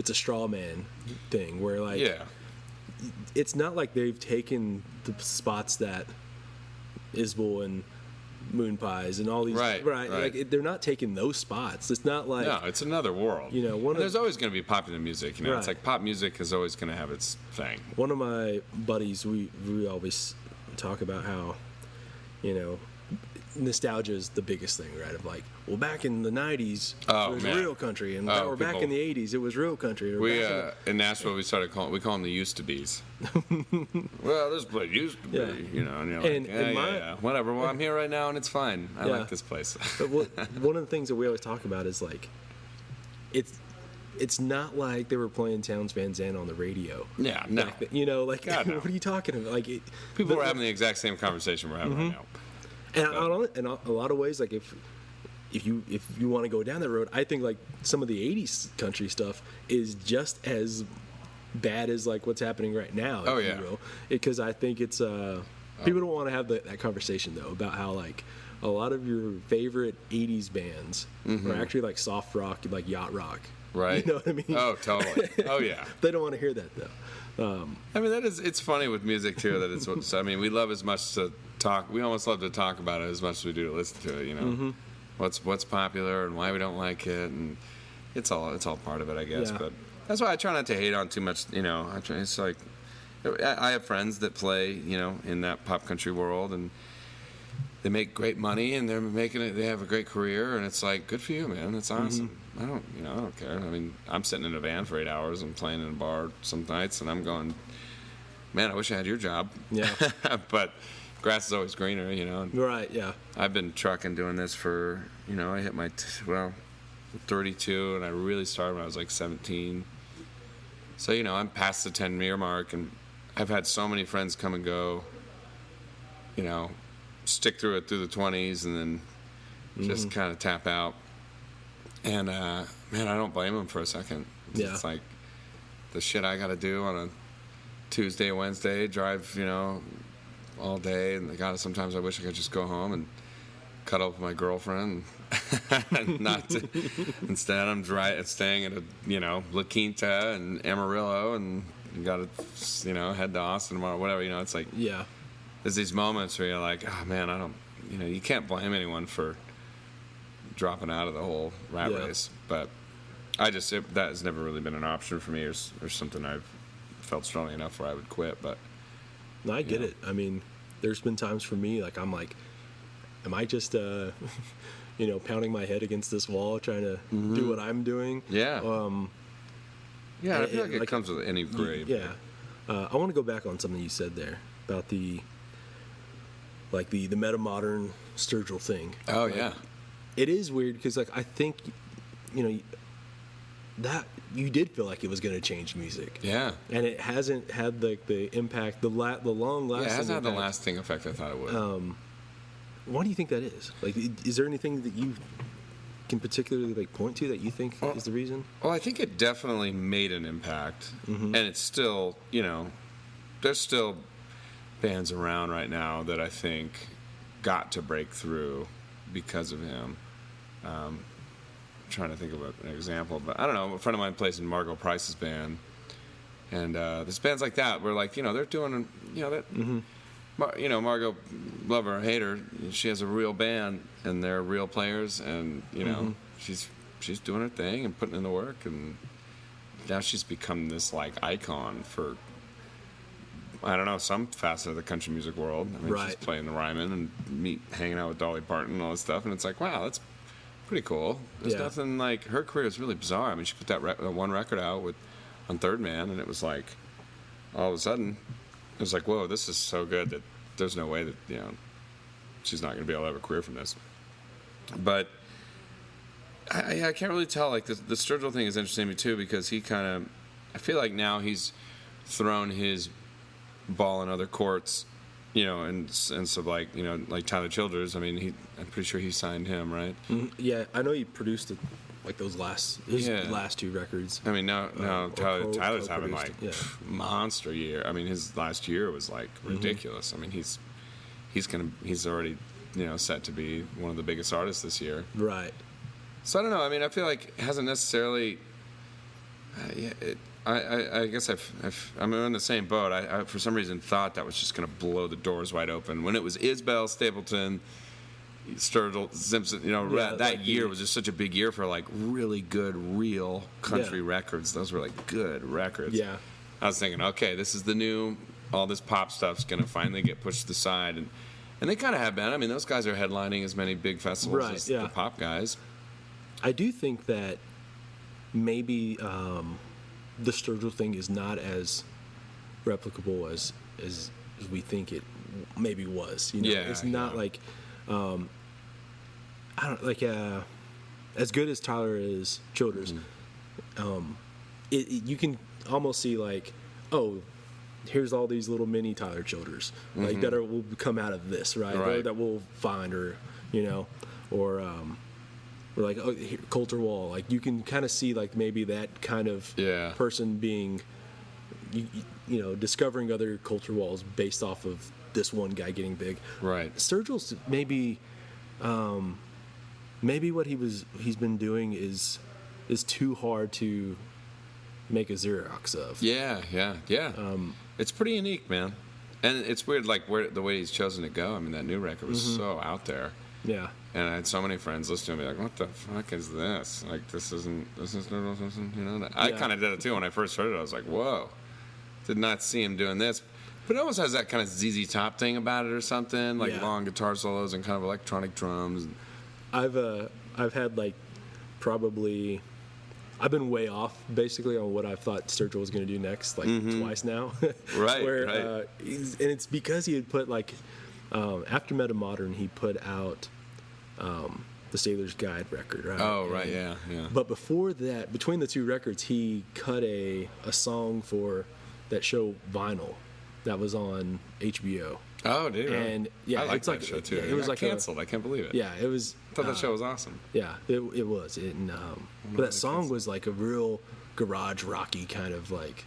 a straw man thing where it's not like they've taken the spots that Isbell and Moon Pies and all these right. They're not taking those spots. It's not like no, it's another world. There's always going to be popular music. Right. It's like pop music is always going to have its thing. One of my buddies, we always talk about how nostalgia is the biggest thing, right? Of back in the 90s it was real country, and back in the 80s it was real country. We in Nashville we call them the used to be's. Well, this place used to be, and you're like, yeah, whatever. Well, I'm here right now and it's fine. I like this place. But one of the things that we always talk about is it's not like they were playing Townes Van Zandt on the radio. Yeah, no. God, no. What are you talking about? People were having the exact same conversation we're having right now. And in a lot of ways, if you want to go down that road, I think some of the 80s country stuff is just as bad as what's happening right now. Oh, if yeah. you will. Because I think it's people don't want to have that conversation though about how a lot of your favorite 80s bands are actually soft rock, yacht rock. Right. You know what I mean? Oh, totally. Oh, yeah. They don't want to hear that though. I mean, it's funny with music too that it's. I mean, we love as much to talk. We almost love to talk about it as much as we do to listen to it. What's popular and why we don't like it, and it's all part of it, I guess. Yeah. But that's why I try not to hate on too much. It's like I have friends that play, in that pop country world, and they make great money, and they're making it. They have a great career, and it's like, good for you, man. That's awesome. I don't care. I mean, I'm sitting in a van for 8 hours and playing in a bar some nights, and I'm going, man, I wish I had your job. Yeah. But grass is always greener, Right. Yeah. I've been trucking doing this for, I hit my 32, and I really started when I was 17. So I'm past the 10-year mark, and I've had so many friends come and go. Stick through it through the 20s, and then just kind of tap out. And man, I don't blame them for a second. Yeah. It's like the shit I got to do on a Tuesday, Wednesday, drive, all day, and God, sometimes I wish I could just go home and cuddle up with my girlfriend. And instead, I'm staying at a La Quinta and Amarillo, and got to head to Austin tomorrow, whatever. It's like there's these moments where you're like, oh man, I don't, you can't blame anyone for dropping out of the whole rat race, but that has never really been an option for me, or something I've felt strongly enough where I would quit. But no, I get it. I mean, there's been times for me I'm like, am I just pounding my head against this wall trying to do what I'm doing? Yeah. I feel like it comes with any grade. Yeah. I want to go back on something you said there about the meta-modern Sturgill thing. Oh, yeah. It is weird because I think that you did feel like it was going to change music. Yeah. And it hasn't had the impact, the long lasting. Yeah, it hasn't had the lasting effect I thought it would. why do you think that is? Like, is there anything that you can particularly like point to that you think is the reason? Well, I think it definitely made an impact, and it's still, there's still bands around right now that I think got to break through because of him. I'm trying to think of an example, but I don't know. A friend of mine plays in Margot Price's band, and there's bands like that where, like, they're doing, Margot, love her or hate her, she has a real band and they're real players, and she's doing her thing and putting in the work, and now she's become this like icon for, I don't know, some facet of the country music world. I mean, she's playing the Ryman and hanging out with Dolly Parton and all this stuff, and it's like, wow, that's pretty cool. There's nothing like, her career is really bizarre. I mean, she put that one record out on Third Man, and it was like, all of a sudden, it was like, whoa, this is so good that there's no way that, she's not going to be able to have a career from this. But I can't really tell. Like, the Sturgill thing is interesting to me, too, because he kind of, I feel like now he's thrown his ball in other courts, and so, like, like Tyler Childers. I mean, I'm pretty sure he signed him, right? Yeah, I know he produced like those last two records. I mean, now Tyler's having like monster year. I mean, his last year was like ridiculous. I mean, he's already set to be one of the biggest artists this year. Right. So I don't know. I mean, I feel like it hasn't necessarily. I guess I'm in the same boat. I for some reason thought that was just going to blow the doors wide open when it was Isbell, Stapleton, Sturgill, Simpson. That year was just such a big year for like really good, real country records. Those were like good records. Yeah. I was thinking, okay, this is the new. All this pop stuff's going to finally get pushed to the side, and they kind of have been. I mean, those guys are headlining as many big festivals as the pop guys. I do think that maybe the Sturgill thing is not as replicable as we think it maybe was. It's not like I don't like as good as Tyler is Childers. You can almost see like, oh, here's all these little mini Tyler Childers like that will come out of this, right? That we'll find, or or like, oh, here, Coulter Wall. Like, you can kind of see like maybe that kind of person being, discovering other Coulter Walls based off of this one guy getting big. Right. Sturgill's maybe what he's been doing is too hard to make a Xerox of. Yeah. It's pretty unique, man. And it's weird, like, the way he's chosen to go. I mean, that new record was so out there. Yeah. And I had so many friends listen to me like, what the fuck is this? Like, this is I kind of did it too when I first heard it. I was like, whoa. Did not see him doing this. But it almost has that kind of ZZ Top thing about it or something, like long guitar solos and kind of electronic drums. I've had like probably, I've been way off basically on what I thought Sturgill was going to do next, like twice now. Right. And it's because he had put like, after Meta Modern, he put out the Sailor's Guide record, right? Oh, right, yeah. But before that, between the two records, he cut a song for that show Vinyl that was on HBO. Oh, did you? And I liked that show too. It was like canceled. I can't believe it. Yeah, it was. I thought that show was awesome. Yeah, it was. But that song was like a real garage rocky kind of like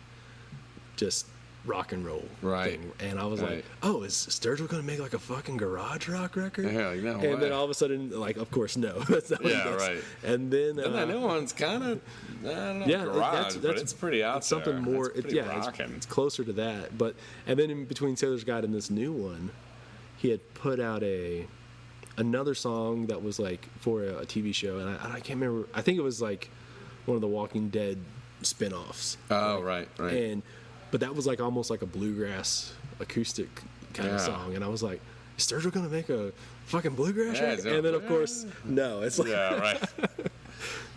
just rock and roll thing. And I was like, oh, is Sturgill going to make like a fucking garage rock record? Yeah, and then all of a sudden, like, of course, no. That's not what he does. Right. And then that new one's kind of, I don't know, garage, but it's pretty out it's something there. more. It's closer to that. And then in between Sailor's Guide and this new one, he had put out another song that was like for a TV show, and I can't remember. I think it was like one of the Walking Dead spin-offs. Oh, right. But that was like almost like a bluegrass acoustic kind of song, and I was like, is Sturgill gonna make a fucking bluegrass record? And then of course, no. It's like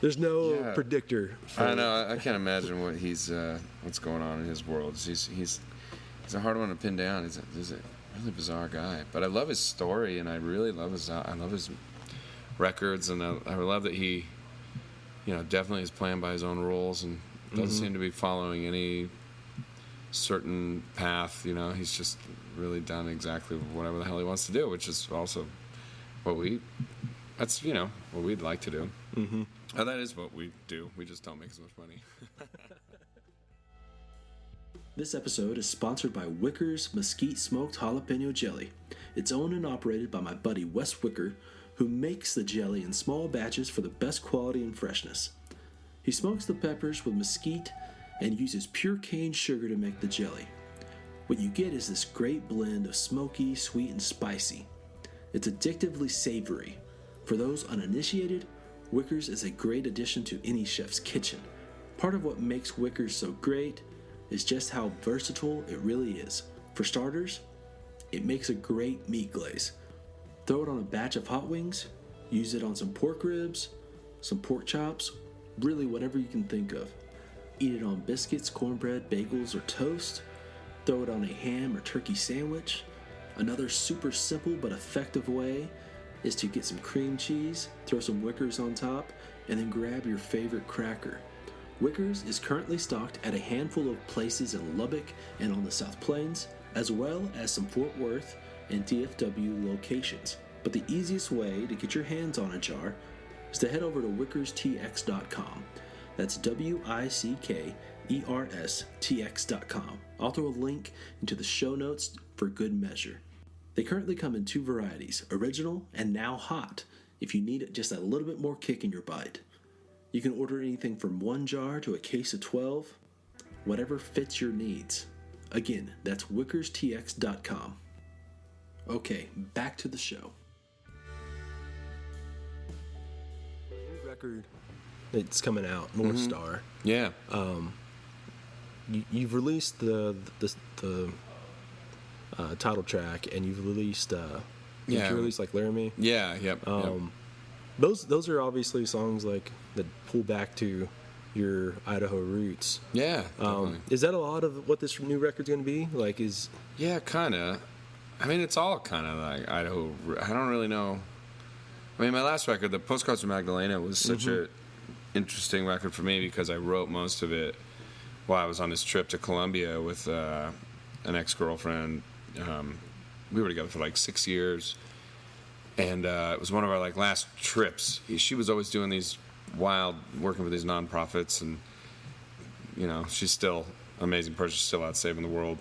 there's no predictor. I know. I can't imagine what's going on in his world. He's a hard one to pin down. He's a really bizarre guy, but I love his story, and I really love his records, and I love that he, definitely is playing by his own rules and doesn't seem to be following any certain path. He's just really done exactly whatever the hell he wants to do, which is also that's what we'd like to do. Mm-hmm. That is what we do. We just don't make as much money. This episode is sponsored by Wicker's Mesquite Smoked Jalapeno Jelly. It's owned and operated by my buddy Wes Wicker, who makes the jelly in small batches for the best quality and freshness. He smokes the peppers with mesquite and uses pure cane sugar to make the jelly. What you get is this great blend of smoky, sweet, and spicy. It's addictively savory. For those uninitiated, Wicker's is a great addition to any chef's kitchen. Part of what makes Wicker's so great is just how versatile it really is. For starters, it makes a great meat glaze. Throw it on a batch of hot wings, use it on some pork ribs, some pork chops, really whatever you can think of. Eat it on biscuits, cornbread, bagels, or toast. Throw it on a ham or turkey sandwich. Another super simple but effective way is to get some cream cheese, throw some Wicker's on top, and then grab your favorite cracker. Wicker's is currently stocked at a handful of places in Lubbock and on the South Plains, as well as some Fort Worth and DFW locations. But the easiest way to get your hands on a jar is to head over to wickerstx.com. That's WICKERSTX.com. I'll throw a link into the show notes for good measure. They currently come in 2 varieties, original and now hot, if you need just a little bit more kick in your bite. You can order anything from 1 jar to a case of 12, whatever fits your needs. Again, that's wickerstx.com. Okay, back to the show. New record that's coming out, North Star. Yeah. You've released the title track, and you've released you released like Laramie. Yeah. Yep. Those are obviously songs like that pull back to your Idaho roots. Yeah. Is that a lot of what this new record's going to be? Like, Yeah, kind of. I mean, it's all kind of like Idaho. I don't really know. I mean, my last record, the Postcards from Magdalena, was such a interesting record for me because I wrote most of it while I was on this trip to Colombia with an ex-girlfriend. We were together for like 6 years, and it was one of our like last trips. She was always doing these working with these nonprofits, and she's still an amazing person. She's still out saving the world.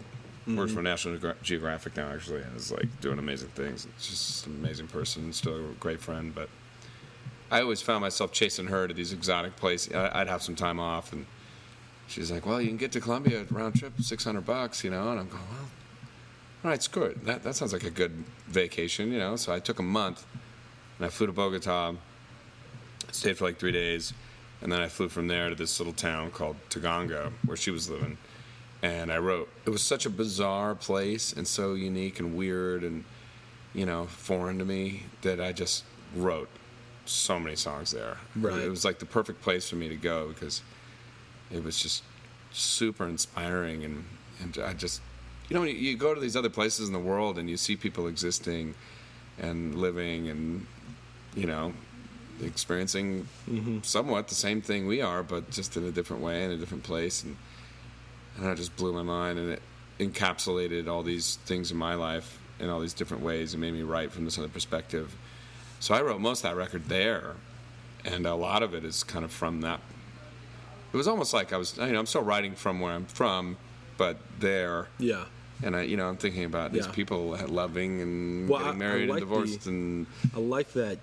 Works for National Geographic now, actually, and is like doing amazing things. She's just an amazing person, still a great friend. But I always found myself chasing her to these exotic places. I'd have some time off, and she's like, "Well, you can get to Colombia round trip, $600, And I'm going, "Well, all right, screw it. That sounds like a good vacation, So I took a month, and I flew to Bogota, stayed for like 3 days, and then I flew from there to this little town called Taganga, where she was living. And I wrote. It was such a bizarre place and so unique and weird and, foreign to me that I just wrote so many songs there. Right. It was like the perfect place for me to go because it was just super inspiring. And I just, you go to these other places in the world and you see people existing and living and, experiencing somewhat the same thing we are, but just in a different way, in a different place. And it just blew my mind, and it encapsulated all these things in my life in all these different ways and made me write from this other perspective. So I wrote most of that record there, and a lot of it is kind of from that. It was almost like I was, I'm still writing from where I'm from, but there. Yeah. And I'm thinking about these people loving and getting married and divorced, and I like that,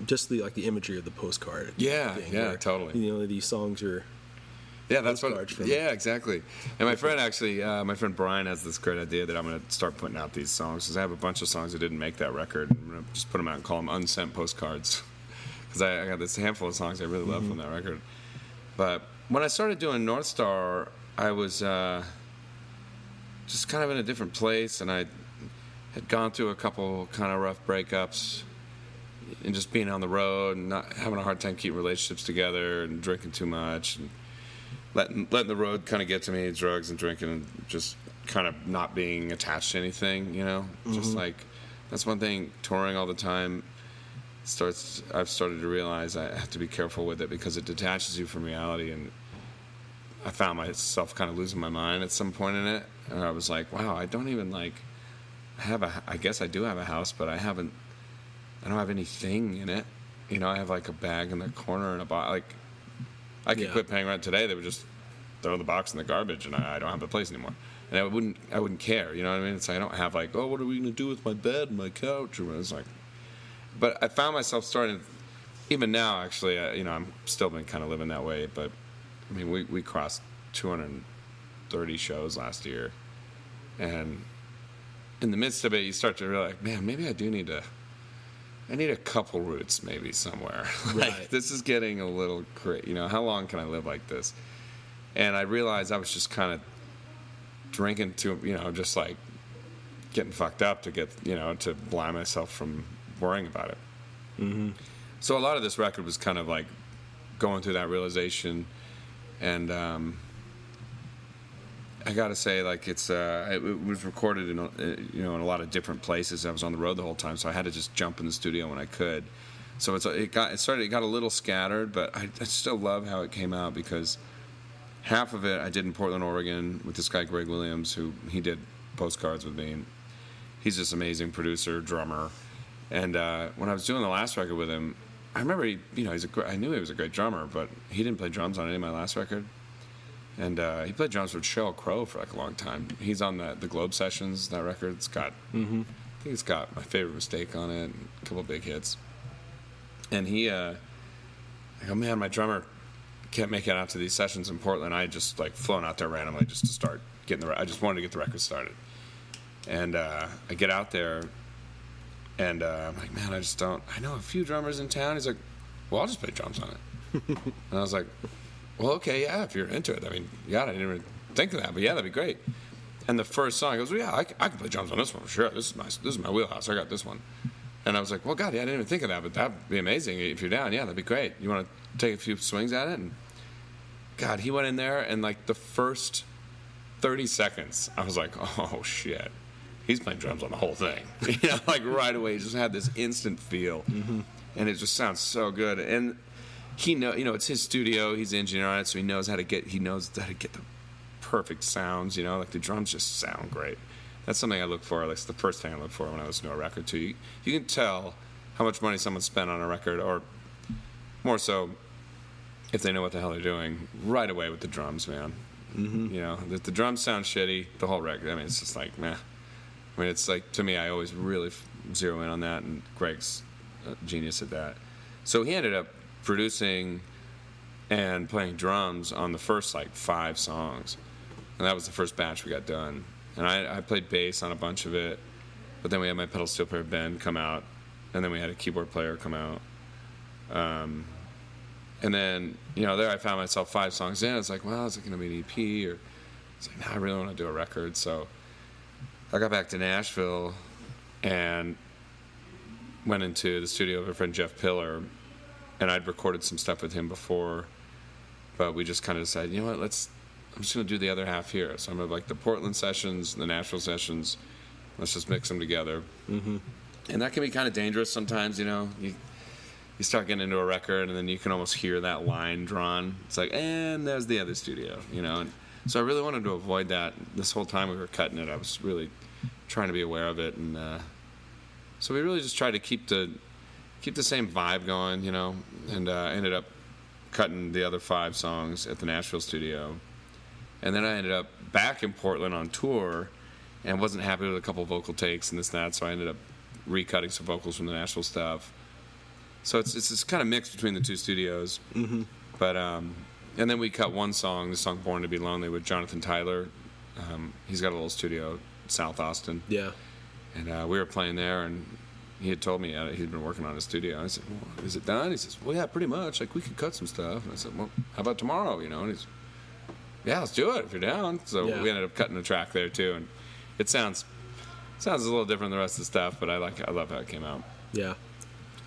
just the imagery of the postcard. Yeah, thing, yeah, where, totally. These songs are. Yeah, that's what. Yeah, exactly. And my friend Brian has this great idea that I'm going to start putting out these songs because I have a bunch of songs that didn't make that record. I'm going to just put them out and call them unsent postcards because I got this handful of songs I really love from that record. But when I started doing North Star, I was just kind of in a different place, and I had gone through a couple kind of rough breakups, and just being on the road and not having a hard time keeping relationships together and drinking too much and letting the road kind of get to me, drugs and drinking and just kind of not being attached to anything, Just like, that's one thing, touring all the time I've started to realize I have to be careful with it because it detaches you from reality, and I found myself kind of losing my mind at some point in it, and I was like, wow, I don't even I guess I do have a house, but I haven't I don't have anything in it. You know, I have like a bag in the corner and a box. Like, I could quit paying rent today. They would just throw the box in the garbage, and I don't have the place anymore. And I wouldn't care. You know what I mean? It's like I don't have like, oh, what are we gonna do with my bed and my couch? Or it's like, but I found myself starting, even now actually. You know, I'm still been kind of living that way. But I mean, we crossed 230 shows last year, and in the midst of it, you start to realize, man, maybe I do need to. I need a couple roots maybe somewhere. Like, this is getting a little crazy. You know, how long can I live like this? And I realized I was just kind of drinking to, you know, just like getting fucked up to get, you know, to blind myself from worrying about it. Mm-hmm. So a lot of this record was kind of like going through that realization. And I got to say, like, it was recorded in, you know, in a lot of different places. I was on the road the whole time, so I had to just jump in the studio when I could. So it got a little scattered, but I still love how it came out, because half of it I did in Portland, Oregon, with this guy Greg Williams, who he did postcards with me. And he's this amazing producer, drummer. And when I was doing the last record with him, I remember I knew he was a great drummer, but he didn't play drums on any of my last record. And he played drums with Sheryl Crow for like a long time. He's on the Globe Sessions, that record. It's got, I think it's got My Favorite Mistake on it, and a couple of big hits. And he, I go, man, my drummer can't make it out to these sessions in Portland. I had just like flown out there randomly just to start getting I just wanted to get the record started. And I get out there, and I'm like, man, I know a few drummers in town. He's like, well, I'll just play drums on it. And I was like, well, okay, yeah, if you're into it. I mean, yeah, I didn't even think of that, but yeah, that'd be great. And the first song, he goes, well, yeah, I can play drums on this one for sure. This is my wheelhouse. I got this one. And I was like, well, God, yeah, I didn't even think of that, but that'd be amazing if you're down. Yeah, that'd be great. You want to take a few swings at it? And God, he went in there, and like the first 30 seconds, I was like, oh shit, he's playing drums on the whole thing. You know, like right away, he just had this instant feel, and it just sounds so good. And he it's his studio. He's the engineer on it, so he knows how to get the perfect sounds. You know, like the drums just sound great. That's something I look for. That's the first thing I look for when I listen to a record too. You can tell how much money someone spent on a record, or more so, if they know what the hell they're doing, right away with the drums, man. Mm-hmm. You know, the drums sound shitty. The whole record. I mean, it's just like meh. I mean, it's like, to me, I always really zero in on that, and Greg's a genius at that. So he ended up producing and playing drums on the first like 5 songs, and that was the first batch we got done. And I played bass on a bunch of it, but then we had my pedal steel player Ben come out, and then we had a keyboard player come out. And then, you know, there I found myself 5 songs in. It's like, well, is it going to be an EP? Or it's like, no, I really want to do a record. So I got back to Nashville and went into the studio of a friend, Jeff Pillar, and I'd recorded some stuff with him before, but we just kind of decided, you know what, I'm just going to do the other half here. So I'm going to like the Portland sessions, the Nashville sessions, let's just mix them together. Mm-hmm. And that can be kind of dangerous sometimes, you know. You start getting into a record, and then you can almost hear that line drawn. It's like, and there's the other studio, you know. And so I really wanted to avoid that. This whole time we were cutting it, I was really trying to be aware of it. And so we really just tried to keep the same vibe going, you know, and ended up cutting the other 5 songs at the Nashville studio. And then I ended up back in Portland on tour and wasn't happy with a couple vocal takes and this and that, so I ended up recutting some vocals from the Nashville stuff. So it's this kind of mix between the 2 studios. Mm-hmm. But and then we cut one song, the song Born to Be Lonely, with Jonathan Tyler. He's got a little studio in South Austin. Yeah. And we were playing there, and he had told me he'd been working on his studio. I said, well, is it done? He says, well, yeah, pretty much. Like, we could cut some stuff. And I said, well, how about tomorrow, you know? And he's, yeah, let's do it if you're down. So we ended up cutting a track there, too. And it sounds a little different than the rest of the stuff, but I love how it came out. Yeah.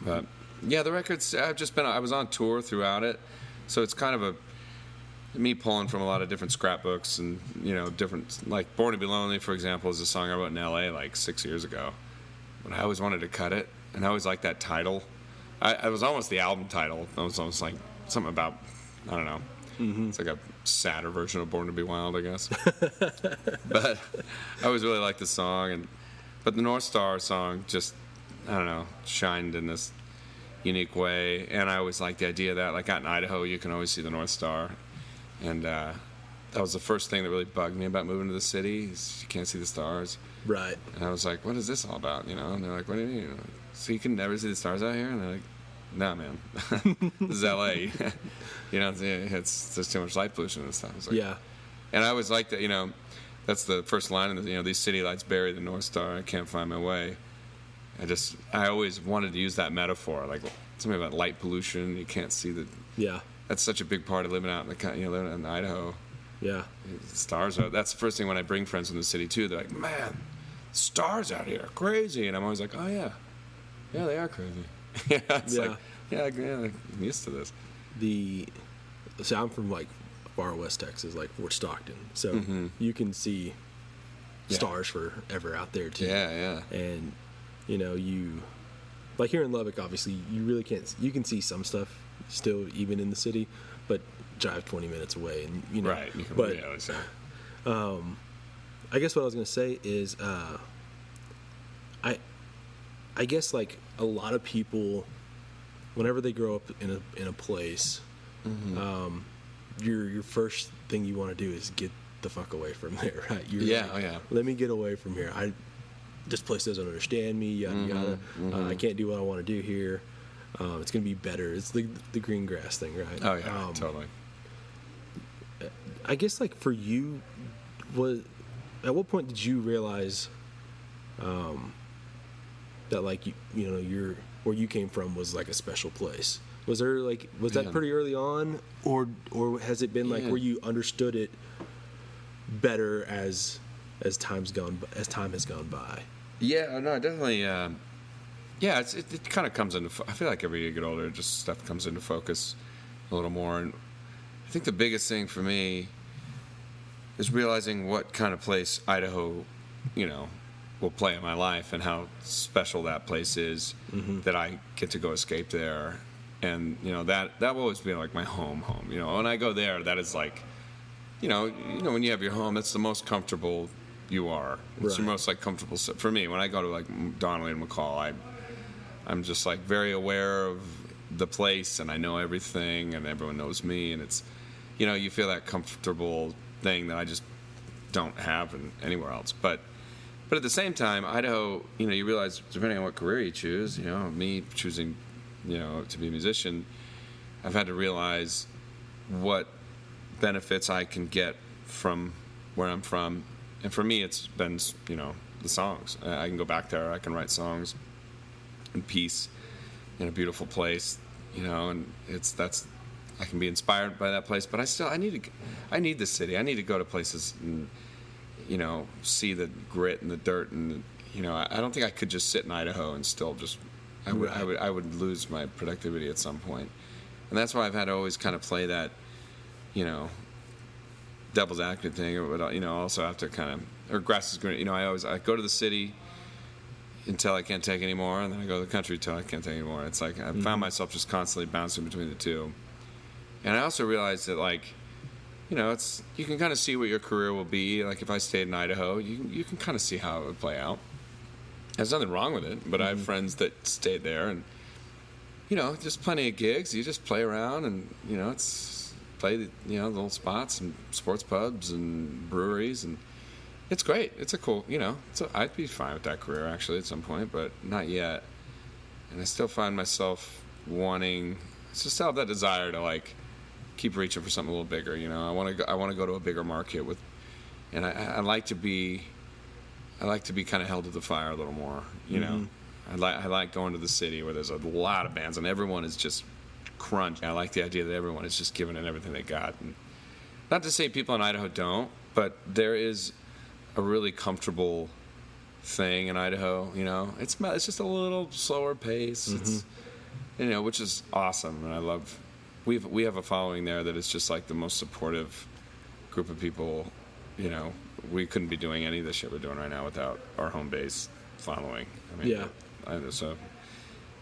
But, yeah, the record's, I was on tour throughout it. So it's kind of me pulling from a lot of different scrapbooks and, you know, different, like Born to Be Lonely, for example, is a song I wrote in L.A. like 6 years ago. But I always wanted to cut it, and I always liked that title. It was almost the album title. It was almost like something about, I don't know. Mm-hmm. It's like a sadder version of Born to Be Wild, I guess. But I always really liked the song. But the North Star song, just I don't know, shined in this unique way. And I always liked the idea that, like out in Idaho, you can always see the North Star. And that was the first thing that really bugged me about moving to the city, is you can't see the stars. Right. And I was like, what is this all about, you know? And they're like, what do you mean? So you can never see the stars out here? And they're like, nah, man. This is L.A. You know, there's too much light pollution and stuff. I was like, yeah. And I always liked that, you know, that's the first line in the, you know, these city lights bury the North Star, I can't find my way. I always wanted to use that metaphor, like something about light pollution, you can't see the... Yeah. That's such a big part of living out in the, you know, living in Idaho. Yeah. The stars are, that's the first thing when I bring friends from the city too, they're like, man, stars out here, crazy. And I'm always like, oh yeah, they are crazy. It's like, I'm used to this. So I'm from like far west Texas, like Fort Stockton, so you can see stars forever out there too. Yeah. And you know, like here in Lubbock, obviously you really can't. You can see some stuff still, even in the city, but drive 20 minutes away, and you know. Right. You can, but I I guess what I was gonna say is, I guess like a lot of people, whenever they grow up in a place, your first thing you want to do is get the fuck away from there, right? Let me get away from here. This place doesn't understand me. Yada yada. I can't do what I want to do here. It's gonna be better. It's the green grass thing, right? Oh yeah, totally. I guess like for you, at what point did you realize that like you know where you came from was like a special place? Was that pretty early on, or has it been like where you understood it better as time has gone by? Yeah, no, definitely. It kind of comes into. I feel like every year you get older, just stuff comes into focus a little more, and I think the biggest thing for me is realizing what kind of place Idaho, you know, will play in my life, and how special that place is, that I get to go escape there. And you know, that will always be like my home. You know, when I go there, that is like, you know, when you have your home, that's the most comfortable you are. It's your most like comfortable. For me, when I go to like Donnelly and McCall, I'm just like very aware of the place, and I know everything, and everyone knows me, and it's, you know, you feel that comfortable thing that I just don't have anywhere else. But at the same time, Idaho, you know, you realize depending on what career you choose, you know, me choosing, you know, to be a musician, I've had to realize what benefits I can get from where I'm from. And for me, it's been, you know, the songs. I can go back there, I can write songs in peace in a beautiful place, you know, and I can be inspired by that place, but I need the city. I need to go to places and, you know, see the grit and the dirt, and, you know, I don't think I could just sit in Idaho and still just, I would lose my productivity at some point. And that's why I've had to always kind of play that, you know, devil's advocate thing, or, you know, also have to kind of, or grass is green, you know, I go to the city until I can't take anymore, and then I go to the country until I can't take anymore. It's like I found myself just constantly bouncing between the two. And I also realized that, like, you know, you can kind of see what your career will be. Like if I stayed in Idaho, you can kind of see how it would play out. There's nothing wrong with it, but I have friends that stayed there, and, you know, just plenty of gigs. You just play around, and, you know, play the, you know, little spots and sports pubs and breweries, and it's great. It's a cool, you know, I'd be fine with that career actually at some point, but not yet. And I still find myself wanting, still have that desire to like keep reaching for something a little bigger. You know, I want to go to a bigger market and I like to be kind of held to the fire a little more. You know, I like going to the city where there's a lot of bands and everyone is just crunch. I like the idea that everyone is just giving it everything they got. And not to say people in Idaho don't, but there is a really comfortable thing in Idaho. You know, it's just a little slower pace. It's, you know, which is awesome, and I love. We have a following there that is just like the most supportive group of people. You know, we couldn't be doing any of the shit we're doing right now without our home base following. I mean, so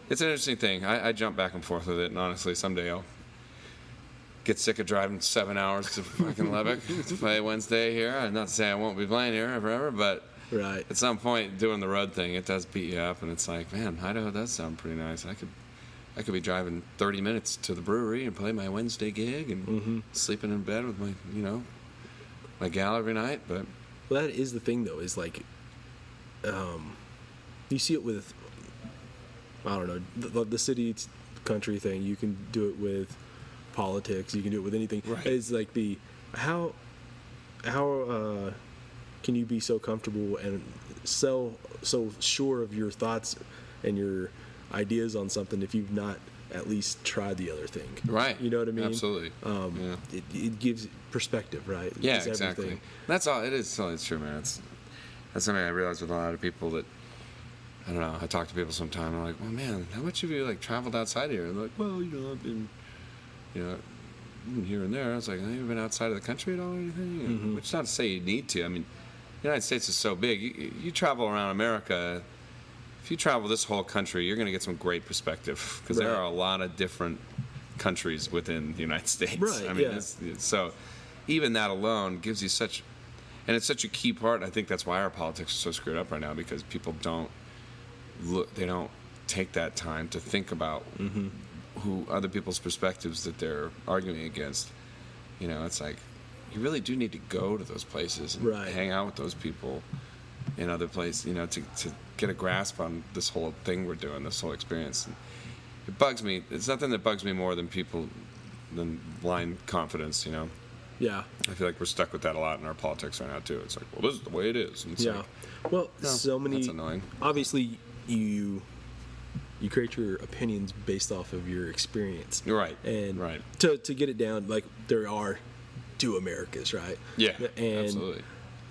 it's an interesting thing. I jump back and forth with it, and honestly, someday I'll get sick of driving 7 hours to fucking Lubbock to play Wednesday here. Not to say I won't be playing here forever, but Right. At some point, doing the road thing, it does beat you up, and it's like, man, Idaho does sound pretty nice. I could be driving 30 minutes to the brewery and play my Wednesday gig and sleeping in bed with my, my gal every night. But well, that is the thing, though, is like, you see it with, I don't know, the city country thing. You can do it with politics. You can do it with anything. Right. It's like how can you be so comfortable and so sure of your thoughts and your ideas on something if you've not at least tried the other thing? Right. You know what I mean? Absolutely. It gives perspective, right? Yeah, It's exactly. everything. That's all. It is. It's true, man. That's something I realize with a lot of people that, I don't know, I talk to people sometimes, I'm like, well, man, how much have you, like, traveled outside here? And they're like, well, I've been, here and there. I was like, have you been outside of the country at all or anything? Which is not to say you need to. I mean, the United States is so big. You travel around America. If you travel this whole country, you're going to get some great perspective because there are a lot of different countries within the United States. Right, I mean, so even that alone gives you such, and it's such a key part. I think that's why our politics are so screwed up right now, because people don't take that time to think about who other people's perspectives that they're arguing against. It's like, you really do need to go to those places and hang out with those people in other places, to get a grasp on this whole thing we're doing, this whole experience. And it bugs me. It's nothing that bugs me more than blind confidence, Yeah. I feel like we're stuck with that a lot in our politics right now, too. It's like, well, this is the way it is. And it's like, well, no, so many. That's annoying. Obviously, you create your opinions based off of your experience. Right. And to get it down, like, there are two Americas, right? Yeah, and, absolutely.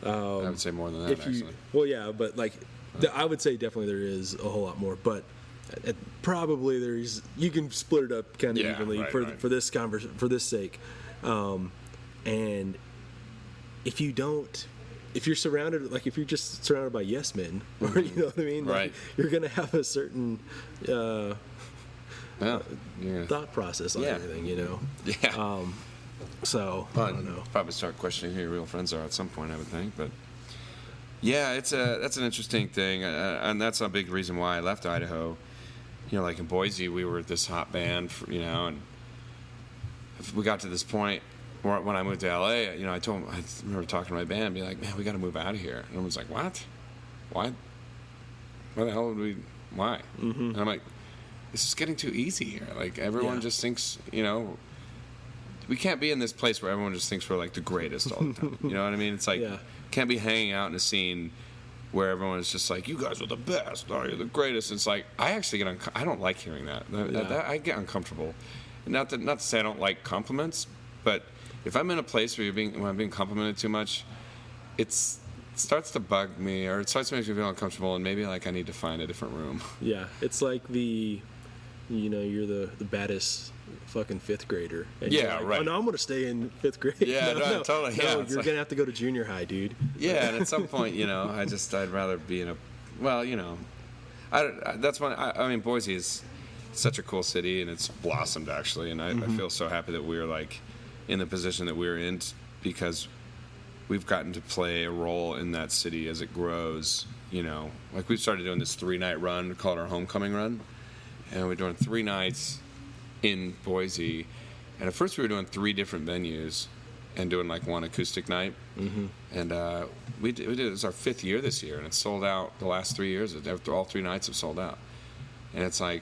I would say more than that, actually. Well, yeah, but, like, I would say definitely there is a whole lot more, but probably you can split it up kind of evenly for this for this sake. And if you're surrounded, like, if you're just surrounded by yes men, or you know what I mean, like, you're gonna have a certain thought process on everything, Yeah. So I don't know. Probably start questioning who your real friends are at some point, I would think. But yeah, that's an interesting thing, and that's a big reason why I left Idaho. Like in Boise, we were this hot band, and we got to this point when I moved to LA. I remember talking to my band, being like, "Man, we got to move out of here." And everyone's like, "What? Why? Why the hell would we? Why?" And I'm like, "This is getting too easy here. Like, everyone just thinks, we can't be in this place where everyone just thinks we're like the greatest all the time. You know what I mean? It's like, can't be hanging out in a scene where everyone is just like, you guys are the best, you're the greatest. It's like, I actually I don't like hearing that. I get uncomfortable. Not to say I don't like compliments, but if I'm in a place where I'm being complimented too much, it starts to bug me, or it starts to make me feel uncomfortable, and maybe like I need to find a different room. Yeah, it's like you're the baddest fucking fifth grader. And you're like, oh, no, I'm going to stay in fifth grade. Yeah, no, totally. No, yeah, you're going to have to go to junior high, dude. Yeah, and at some point, I'd rather be in a, I mean, Boise is such a cool city, and it's blossomed, actually, and I feel so happy that we're, like, in the position that we're in, because we've gotten to play a role in that city as it grows, Like, we've started doing this 3-night run called our Homecoming Run, and we're doing 3 nights in Boise, and at first we were doing 3 different venues and doing like 1 acoustic night, and we did it was our 5th year this year, and it's sold out. The last 3 years, all 3 nights have sold out, and it's like,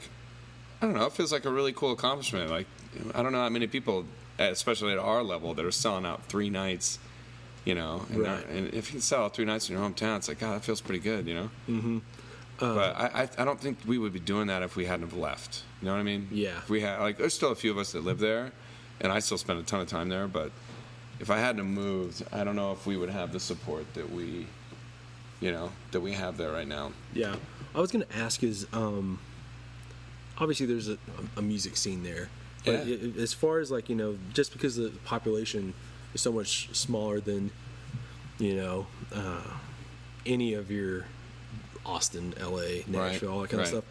I don't know, it feels like a really cool accomplishment. Like, I don't know how many people, especially at our level, that are selling out 3 nights, and if you can sell out 3 nights in your hometown, it's like, God, that feels pretty good, But I don't think we would be doing that if we hadn't have left. You know what I mean? Yeah. If we had, like, there's still a few of us that live there, and I still spend a ton of time there. But if I hadn't have moved, I don't know if we would have the support that we have there right now. Yeah. I was going to ask is, obviously there's a music scene there, but as far as, like, just because the population is so much smaller than, any of your Austin, LA, Nashville, all that kind of stuff.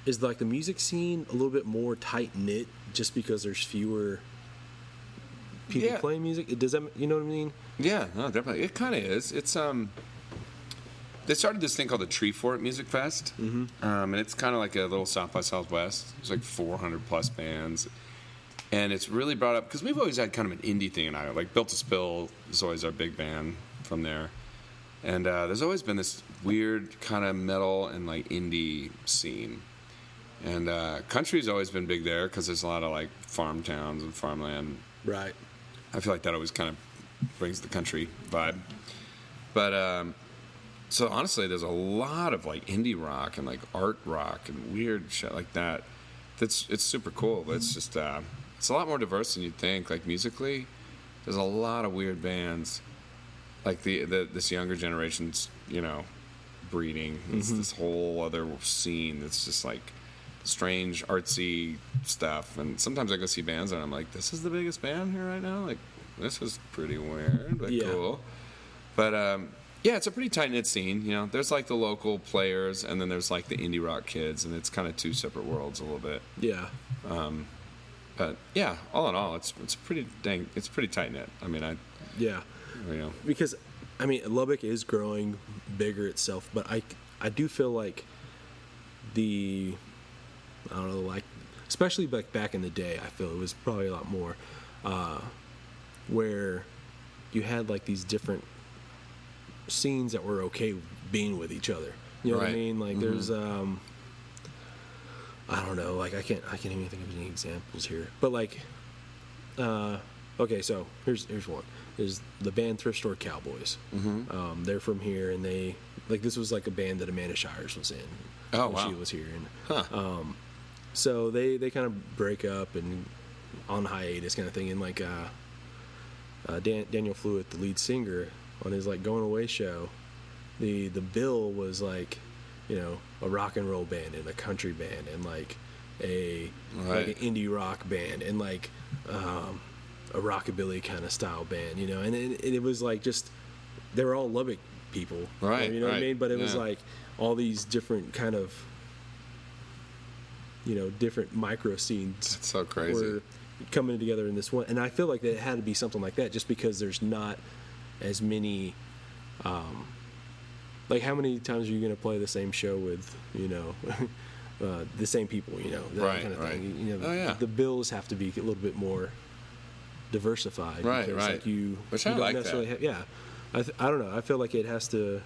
Is like the music scene a little bit more tight knit just because there's fewer people play music? Does that, you know what I mean? Yeah, no, definitely. It kind of is. It's they started this thing called the Tree Fort Music Fest, and it's kind of like a little South by Southwest. There's like 400 plus bands, and it's really brought up because we've always had kind of an indie thing in Iowa. Like Built to Spill is always our big band from there, and there's always been this weird kind of metal and like indie scene. And country's always been big there because there's a lot of like farm towns and farmland. Right. I feel like that always kind of brings the country vibe. But so honestly, there's a lot of like indie rock and like art rock and weird shit like that. It's super cool, but it's just it's a lot more diverse than you'd think. Like musically, there's a lot of weird bands. Like this younger generation's breeding. It's this whole other scene that's just like strange artsy stuff, and sometimes I go see bands and I'm like, this is the biggest band here right now, like this is pretty weird, but cool. But yeah, it's a pretty tight-knit scene. There's like the local players and then there's like the indie rock kids, and it's kind of two separate worlds a little bit. But yeah, all in all, it's pretty tight-knit. I mean, because I mean Lubbock is growing bigger itself, but I do feel like I don't know, like, especially like back in the day, I feel it was probably a lot more, where you had like these different scenes that were okay being with each other. You know what I mean? Like there's, I don't know, like I can't even think of any examples here, but like, okay, so here's one. There's the band Thrift Store Cowboys. They're from here, and they like this was like a band that Amanda Shires was in. Oh, when wow. She was here, and so they kind of break up and on hiatus kind of thing, and like Daniel Flewitt, the lead singer, on his like going away show, the bill was like, a rock and roll band and a country band and like like an indie rock band and like a rockabilly kind of style band, and it was like just they were all Lubbock people, right? You know what I mean? But it was like all these different kind of different micro scenes. It's so crazy. Were coming together in this one, and I feel like it had to be something like that, just because there's not as many. Like, how many times are you going to play the same show with, the same people, that kind of thing. The bills have to be a little bit more diversified. Right, because, right. Like you don't like necessarily that. I don't know. I feel like it has to.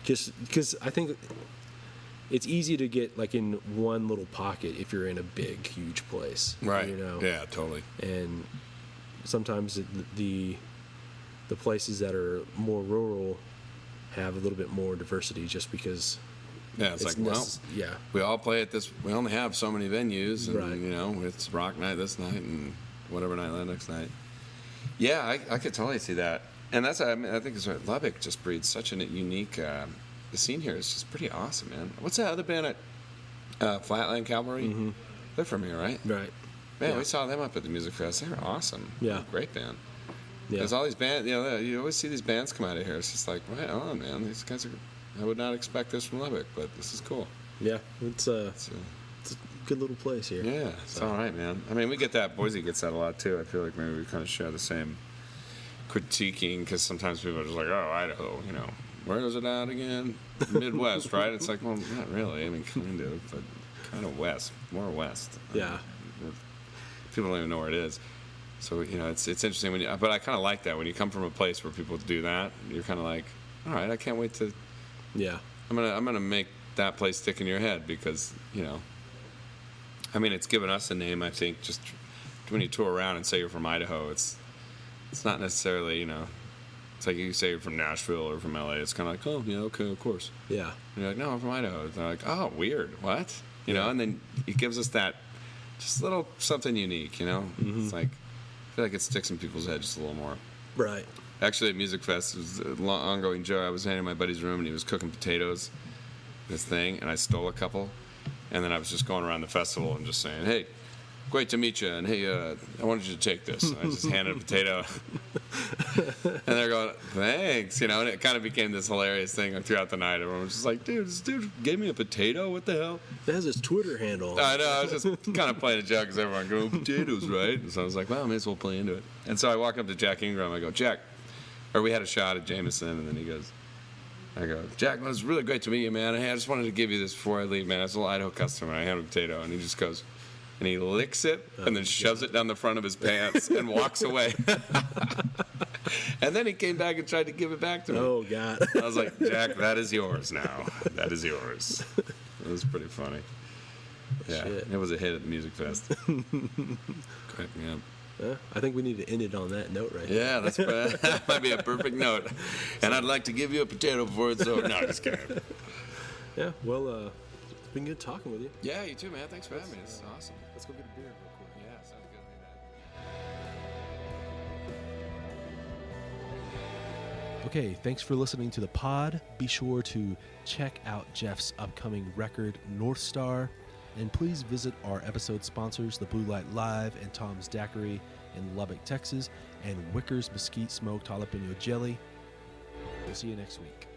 Just because I think it's easy to get like in one little pocket if you're in a big, huge place. Right. Yeah, totally. And sometimes the places that are more rural have a little bit more diversity, just because. Yeah, it's like, we all play at this. We only have so many venues, and it's rock night this night and whatever night the next night. Yeah, I could totally see that, and that's I think it's what Lubbock just breeds such a unique. The scene here is just pretty awesome, man. What's that other band at Flatland Cavalry? Mm-hmm. They're from here, right? Right. Man, we saw them up at the music fest. They were awesome. Yeah, great band. Yeah. There's all these bands. You always see these bands come out of here. It's just like, right on, man. These guys are. I would not expect this from Lubbock, but this is cool. Yeah, it's a good little place here. Yeah, it's all right, man. I mean, we get that. Boise gets that a lot, too. I feel like maybe we kind of share the same critiquing, because sometimes people are just like, oh, Idaho, where is it at again? Midwest, right? It's like, well, not really. I mean, kind of, but kind of west, more west. Yeah. People don't even know where it is. So, it's interesting but I kind of like that. When you come from a place where people do that, you're kind of like, all right, I can't wait to. Yeah, I'm gonna make that place stick in your head, because I mean, it's given us a name. I think just when you tour around and say you're from Idaho, it's not necessarily it's like you say you're from Nashville or from LA. It's kind of like, oh yeah, okay, of course. Yeah. And you're like, no, I'm from Idaho. They're like, oh, weird, what? And then it gives us that just a little something unique. Mm-hmm. It's like I feel like it sticks in people's heads just a little more. Right. Actually, at Music Fest, it was an ongoing joke. I was in my buddy's room, and he was cooking potatoes, this thing, and I stole a couple. And then I was just going around the festival and just saying, hey, great to meet you, and hey, I wanted you to take this. And I just handed a potato. And they're going, thanks, you know, and it kind of became this hilarious thing throughout the night. Everyone was just like, dude, this dude gave me a potato? What the hell? That has his Twitter handle. I know, I was just kind of playing a joke because everyone going, potatoes, right? And so I was like, well, I may as well play into it. And so I walk up to Jack Ingram. I go, Jack, or we had a shot at Jameson, and then he goes, I go, Jack, well, it's really great to meet you, man. Hey, I just wanted to give you this before I leave, man. It's a little Idaho custom, and I had a potato. And he just goes, and he licks it, and then shoves it down the front of his pants and walks away. And then he came back and tried to give it back to me. Oh, God. I was like, Jack, that is yours now. That is yours. It was pretty funny. Yeah, Shit. it was a hit at the music fest. Cracked me up. I think we need to end it on that note right Yeah, that might be a perfect note. And I'd like to give you a potato before it's over. No, just kidding. Yeah, well, it's been good talking with you. Yeah, you too, man. Thanks for having me. This is awesome. Let's go get a beer real quick. Yeah, sounds good. Okay, thanks for listening to the pod. Be sure to check out Jeff's upcoming record, North Star. And please visit our episode sponsors, the Blue Light Live and Tom's Daiquiri in Lubbock, Texas, and Wicker's Mesquite Smoked Jalapeno Jelly. We'll see you next week.